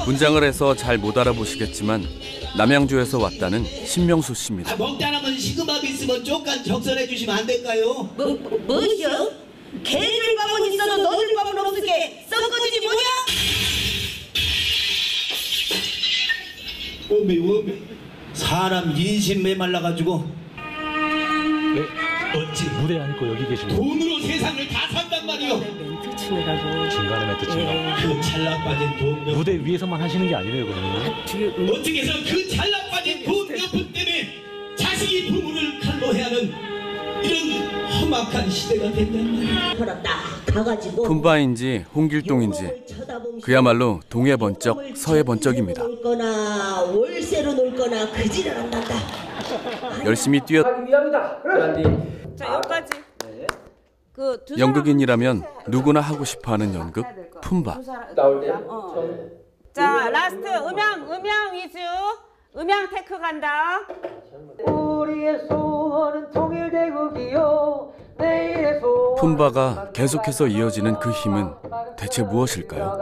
[SPEAKER 2] 문장을 해서 잘 못 알아보시겠지만 남양주에서 왔다는 신명수 씨입니다.
[SPEAKER 8] 먹다 남은 시금밥 있으면 쪽간 적설해 주시면 안 될까요?
[SPEAKER 10] 뭐죠? 개들 밥은 있어도 너들 밥은 없을게 썩어지지 뭐냐?
[SPEAKER 8] 원배 사람 인심 메말라가지고 어찌
[SPEAKER 6] 무대 안고 여기 계시고
[SPEAKER 8] 돈으로 세상을 다 산단 말이오.
[SPEAKER 7] 멘트 치느라고.
[SPEAKER 6] 중간에 멘트 치느라고.
[SPEAKER 8] 그 찰나 빠진 돈
[SPEAKER 6] 무대 위에서만 하시는 게 아니네요, 그러면.
[SPEAKER 8] 어떻게 해서 그 찰나 빠진 돈 몇푼 때문에 자식이 부모를 칼로 해야 하는 이런 험악한 시대가 된단 말이야.
[SPEAKER 2] 품바인지 홍길동인지 그야말로 동해 번쩍 서해 번쩍입니다.
[SPEAKER 10] 놀거나 월세로 놀거나 그 지랄 한단다.
[SPEAKER 2] 열심히 뛰어
[SPEAKER 7] 자, 여기까지.
[SPEAKER 2] 연극인이라면 누구나 하고 싶어하는 연극 품바.
[SPEAKER 14] 나올 때.
[SPEAKER 12] 자, 라스트 음향 위주. 음향 테크 간다.
[SPEAKER 14] 우리의 소원은 통일대국이요. 내일의 소원.
[SPEAKER 2] 품바가 계속해서 이어지는 그 힘은 대체 무엇일까요?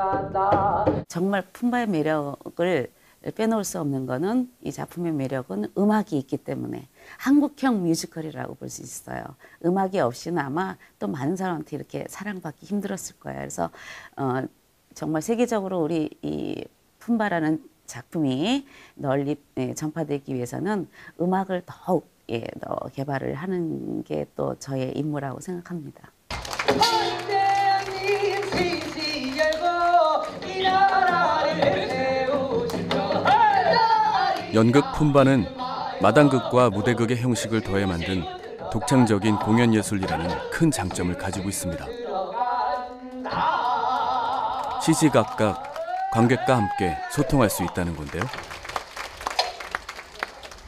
[SPEAKER 15] 정말 품바의 매력을 빼놓을 수 없는 거는 이 작품의 매력은 음악이 있기 때문에 한국형 뮤지컬이라고 볼 수 있어요. 음악이 없이는 아마 또 많은 사람한테 이렇게 사랑받기 힘들었을 거예요. 그래서 정말 세계적으로 우리 이 품바라는 작품이 널리 전파되기 위해서는 음악을 더욱 더 개발을 하는 게 또 저의 임무라고 생각합니다.
[SPEAKER 14] 시시 열고 이 나라를 세우시죠.
[SPEAKER 2] 연극 푼바는 마당극과 무대극의 형식을 더해 만든 독창적인 공연 예술이라는 큰 장점을 가지고 있습니다. 시시각각 관객과 함께 소통할 수 있다는 건데요.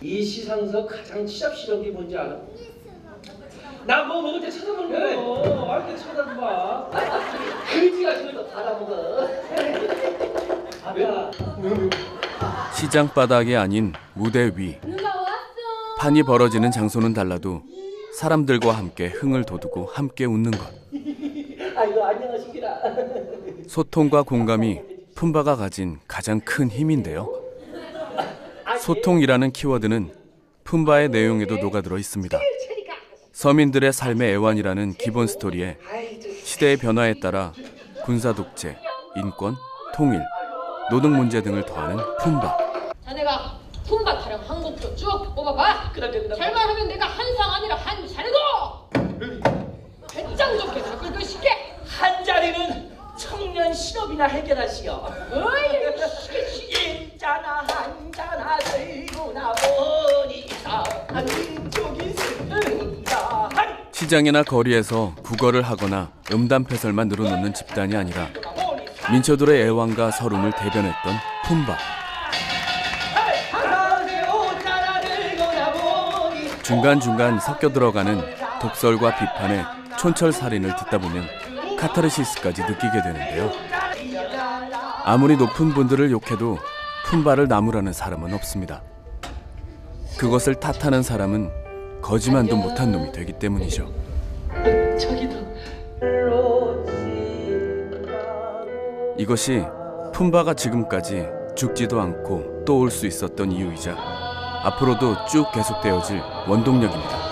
[SPEAKER 14] 이 시상에서 가장 치잡스러운 게 뭔지 알아? 나 뭐 먹을 때 쳐다보는 거. 알 때 쳐다봐. 그지가 저기서 받아먹어.
[SPEAKER 2] 시장 바닥이 아닌 무대 위. 판이 벌어지는 장소는 달라도 사람들과 함께 흥을 돋우고 함께 웃는 것.
[SPEAKER 14] 아이고 안녕하십니까.
[SPEAKER 2] 소통과 공감이 푼바가 가진 가장 큰 힘인데요. 소통이라는 키워드는 푼바의 내용에도 녹아들어 있습니다. 서민들의 삶의 애환이라는 기본 스토리에 시대의 변화에 따라 군사 독재, 인권, 통일, 노동 문제 등을 더하는 푼바.
[SPEAKER 3] 자네가 푼바 타령 한 곡도 쭉 뽑아봐. 잘만 하면 내가 한상 아니라 한 자리도 배짱 좋게 닦을 것이게.
[SPEAKER 14] 한 자리는 청년 실업이나 해결하시오. 일자나 한자나 들고 나보니 한쪽이 쓴다.
[SPEAKER 2] 시장이나 거리에서 구걸을 하거나 음담패설만 늘어놓는 집단이 아니라 민초들의 애환과 서름을 대변했던 푼바. 중간중간 섞여 들어가는 독설과 비판의 촌철살인을 듣다 보면 카타르시스까지 느끼게 되는데요. 아무리 높은 분들을 욕해도 푼바를 나무라는 사람은 없습니다. 그것을 탓하는 사람은 거지만도 못한 놈이 되기 때문이죠. 이것이 푼바가 지금까지 죽지도 않고 또 올 수 있었던 이유이자 앞으로도 쭉 계속되어질 원동력입니다.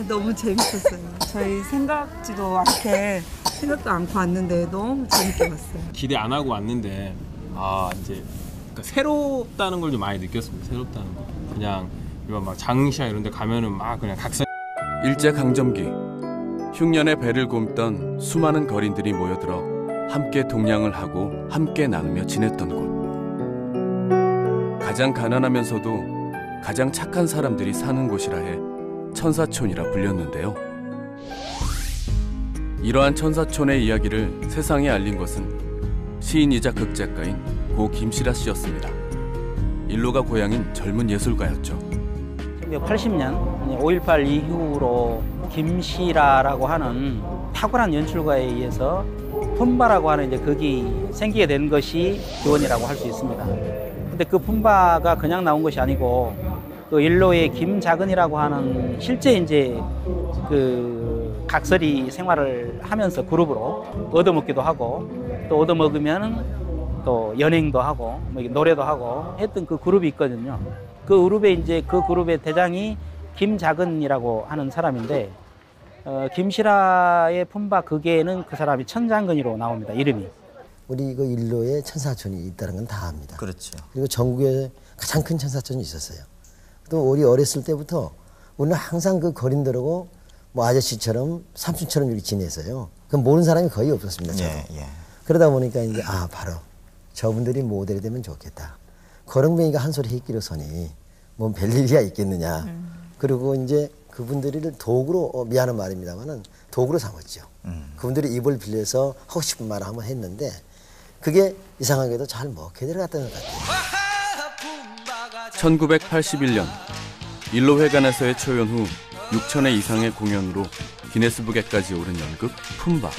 [SPEAKER 4] 너무 재밌었어요. 저희 생각도 않고 왔는데 너무 재밌게 봤어요.
[SPEAKER 17] 기대 안 하고 왔는데 이제 그러니까 새롭다는 걸 좀 많이 느꼈습니다. 새롭다는 거. 그냥 이런 막 장시야 이런 데 가면은 막 그냥 각성.
[SPEAKER 2] 일제강점기 흉년의 배를 굼던 수많은 거린들이 모여들어 함께 동냥을 하고 함께 나누며 지냈던 곳. 가장 가난하면서도 가장 착한 사람들이 사는 곳이라 해 천사촌이라 불렸는데요. 이러한 천사촌의 이야기를 세상에 알린 것은 시인이자 극작가인 고 김시라 씨였습니다. 일로가 고향인 젊은 예술가였죠.
[SPEAKER 24] 1980년 5.18 이후로 김시라라고 하는 탁월한 연출가에 의해서 푼바라고 하는 이제 극이 생기게 된 것이 기원이라고 할 수 있습니다. 근데 그 푼바가 그냥 나온 것이 아니고 그 일로의 김자근이라고 하는 실제 이제 그 각설이 생활을 하면서 그룹으로 얻어먹기도 하고 또 얻어먹으면 또 연행도 하고 뭐 노래도 하고 했던 그 그룹이 있거든요. 그 그룹의 대장이 김자근이라고 하는 사람인데 김시라의 푼바 극에는 그 사람이 천장근이로 나옵니다. 이름이.
[SPEAKER 25] 우리 그 일로에 천사촌이 있다는 건 다 압니다.
[SPEAKER 26] 그렇죠.
[SPEAKER 25] 그리고 전국에 가장 큰 천사촌이 있었어요. 또 우리 어렸을 때부터 우리는 항상 그 거린들하고 뭐 아저씨처럼 삼촌처럼 이렇게 지냈어요. 그럼 모르는 사람이 거의 없었습니다. 저도. 그러다 보니까 이제 바로 저분들이 모델이 되면 좋겠다. 거렁뱅이가 한 소리 했기로서니 뭐 별일이야 있겠느냐. 그리고 이제 그분들을 도구로 미안한 말입니다만은 도구로 삼았죠. 그분들이 입을 빌려서 하고 싶은 말을 한번 했는데 그게 이상하게도 잘 먹게 들어갔던 것 같아요.
[SPEAKER 2] 1981년 일로회관에서의 초연 후 6,000회 이상의 공연으로 기네스북에까지 오른 연극 푼바.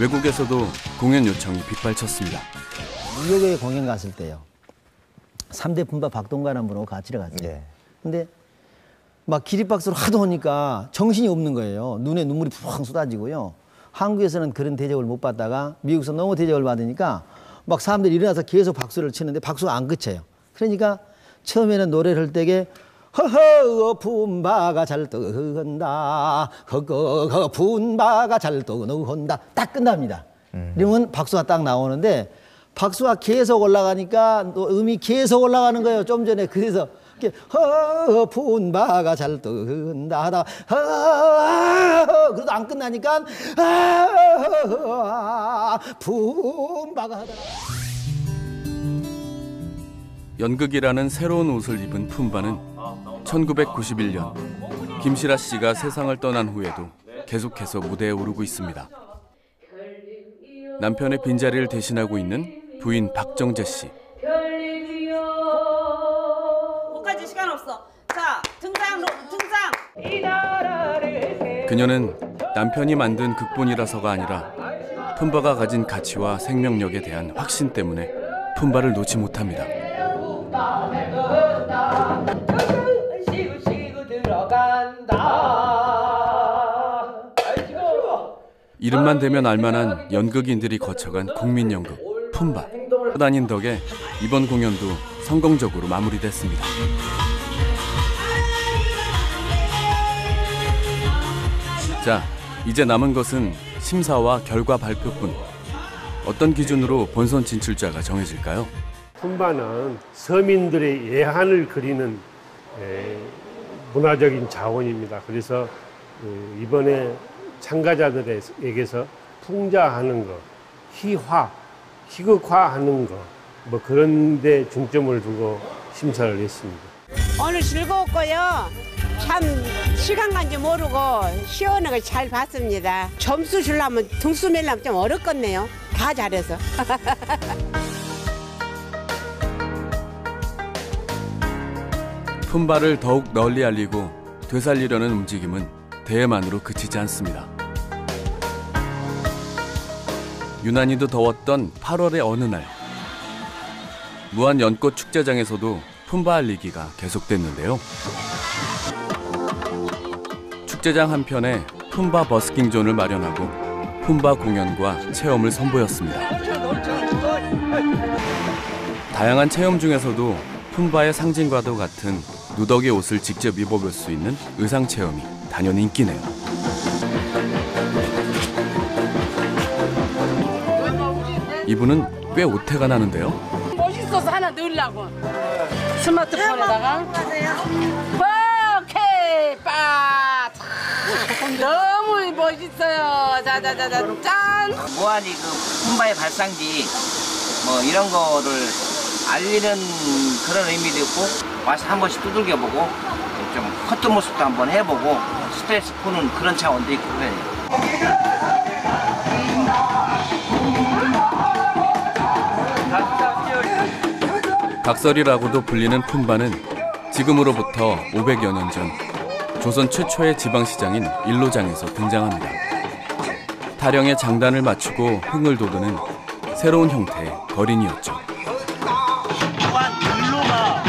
[SPEAKER 2] 외국에서도 공연 요청이 빗발쳤습니다.
[SPEAKER 25] 뉴욕에 공연 갔을 때요. 3대 푼바 박동관한 분하고 같이 갔어요. 근데 막 기립박수를 하도 하니까 정신이 없는 거예요. 눈에 눈물이 푹 쏟아지고요. 한국에서는 그런 대접을 못 받다가 미국에서 너무 대접을 받으니까 막 사람들이 일어나서 계속 박수를 치는데 박수가 안 그쳐요. 그러니까 처음에는 노래를 할 때게 허허 푼바가 잘 떠온다 허허 푼바가 잘 떠온다 딱 끝납니다. 그러면 박수가 딱 나오는데 박수가 계속 올라가니까 또 음이 계속 올라가는 거예요. 좀 전에 그래서 푼바가 잘 뜬다 하다 그래도 안 끝나니까 푼바가 하다가
[SPEAKER 2] 연극이라는 새로운 옷을 입은 푼바는 1991년 김시라 씨가 세상을 떠난 후에도 계속해서 무대에 오르고 있습니다. 남편의 빈자리를 대신하고 있는 부인 박정재 씨.
[SPEAKER 11] 옷까지 시간 없어. 자, 등장.
[SPEAKER 2] 그녀는 남편이 만든 극본이라서가 아니라 푼바가 가진 가치와 생명력에 대한 확신 때문에 푼바를 놓지 못합니다. 이름만 대면 알만한 연극인들이 거쳐간 국민연극 푼바. 다닌 덕에 이번 공연도 성공적으로 마무리됐습니다. 자, 이제 남은 것은 심사와 결과 발표뿐. 어떤 기준으로 본선 진출자가 정해질까요?
[SPEAKER 1] 푼바는 서민들의 예한을 그리는 문화적인 자원입니다. 그래서 이번에 참가자들에게서 풍자하는 거, 희극화하는 거, 뭐 그런 데 중점을 두고 심사를 했습니다.
[SPEAKER 12] 오늘 즐거웠고요. 참 시간 간지 모르고 시원하게 잘 봤습니다. 점수 주려면 등수 매려면 좀 어렵겠네요. 다 잘해서.
[SPEAKER 2] 푼바를 더욱 널리 알리고 되살리려는 움직임은 대회만으로 그치지 않습니다. 유난히도 더웠던 8월의 어느 날, 무안 연꽃 축제장에서도 푼바 알리기가 계속됐는데요. 축제장 한편에 푼바 버스킹 존을 마련하고 푼바 공연과 체험을 선보였습니다. 다양한 체험 중에서도 푼바의 상징과도 같은 누더기 옷을 직접 입어볼 수 있는 의상 체험이 단연 인기네요. 이분은 꽤 오태가 나는데요.
[SPEAKER 3] 멋있어서 하나 넣으려고. 스마트폰에다가 오케이 빠 너무 멋있어요. 자자자자 짠.
[SPEAKER 5] 무한히 그 푼바의 발상지 뭐 이런 거를 알리는 그런 의미도 있고 와서 한 번씩 두들겨보고 좀 컸던 모습도 한번 해보고 스트레스 푸는 그런 차원도 있고 그래요.
[SPEAKER 2] 각설이라고도 불리는 푼바는 지금으로부터 500여 년 전 조선 최초의 지방시장인 일로장에서 등장합니다. 타령의 장단을 맞추고 흥을 돋우는 새로운 형태의 거린이었죠.
[SPEAKER 9] 무안 일로가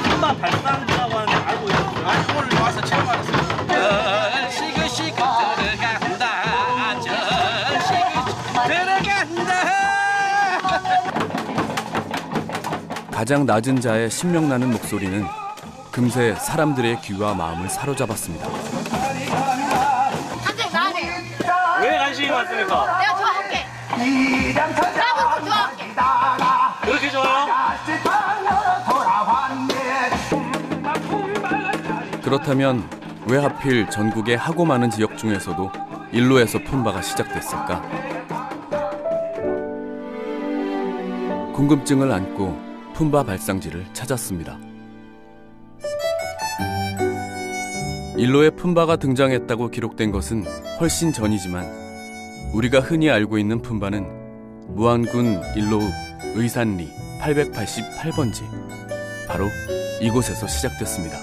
[SPEAKER 9] 푼바 발상지라고 하는데 알고 있어요. 오늘 와서 처음 알았어요. 시그시그 들어간다. 들어간다.
[SPEAKER 2] 가장 낮은 자의 신명나는 목소리는 금세 사람들의 귀와 마음을 사로잡았습니다.
[SPEAKER 3] 선생님 나네.
[SPEAKER 6] 왜 관심이 많습니까?
[SPEAKER 3] 내가 좋아할게. 나부터 좋아할게.
[SPEAKER 6] 그렇게 좋아요?
[SPEAKER 2] 그렇다면 왜 하필 전국의 하고 많은 지역 중에서도 일로에서 푼바가 시작됐을까? 궁금증을 안고 푼바 발상지를 찾았습니다. 일로에 푼바가 등장했다고 기록된 것은 훨씬 전이지만 우리가 흔히 알고 있는 푼바는 무안군 일로읍 의산리 888번지 바로 이곳에서 시작됐습니다.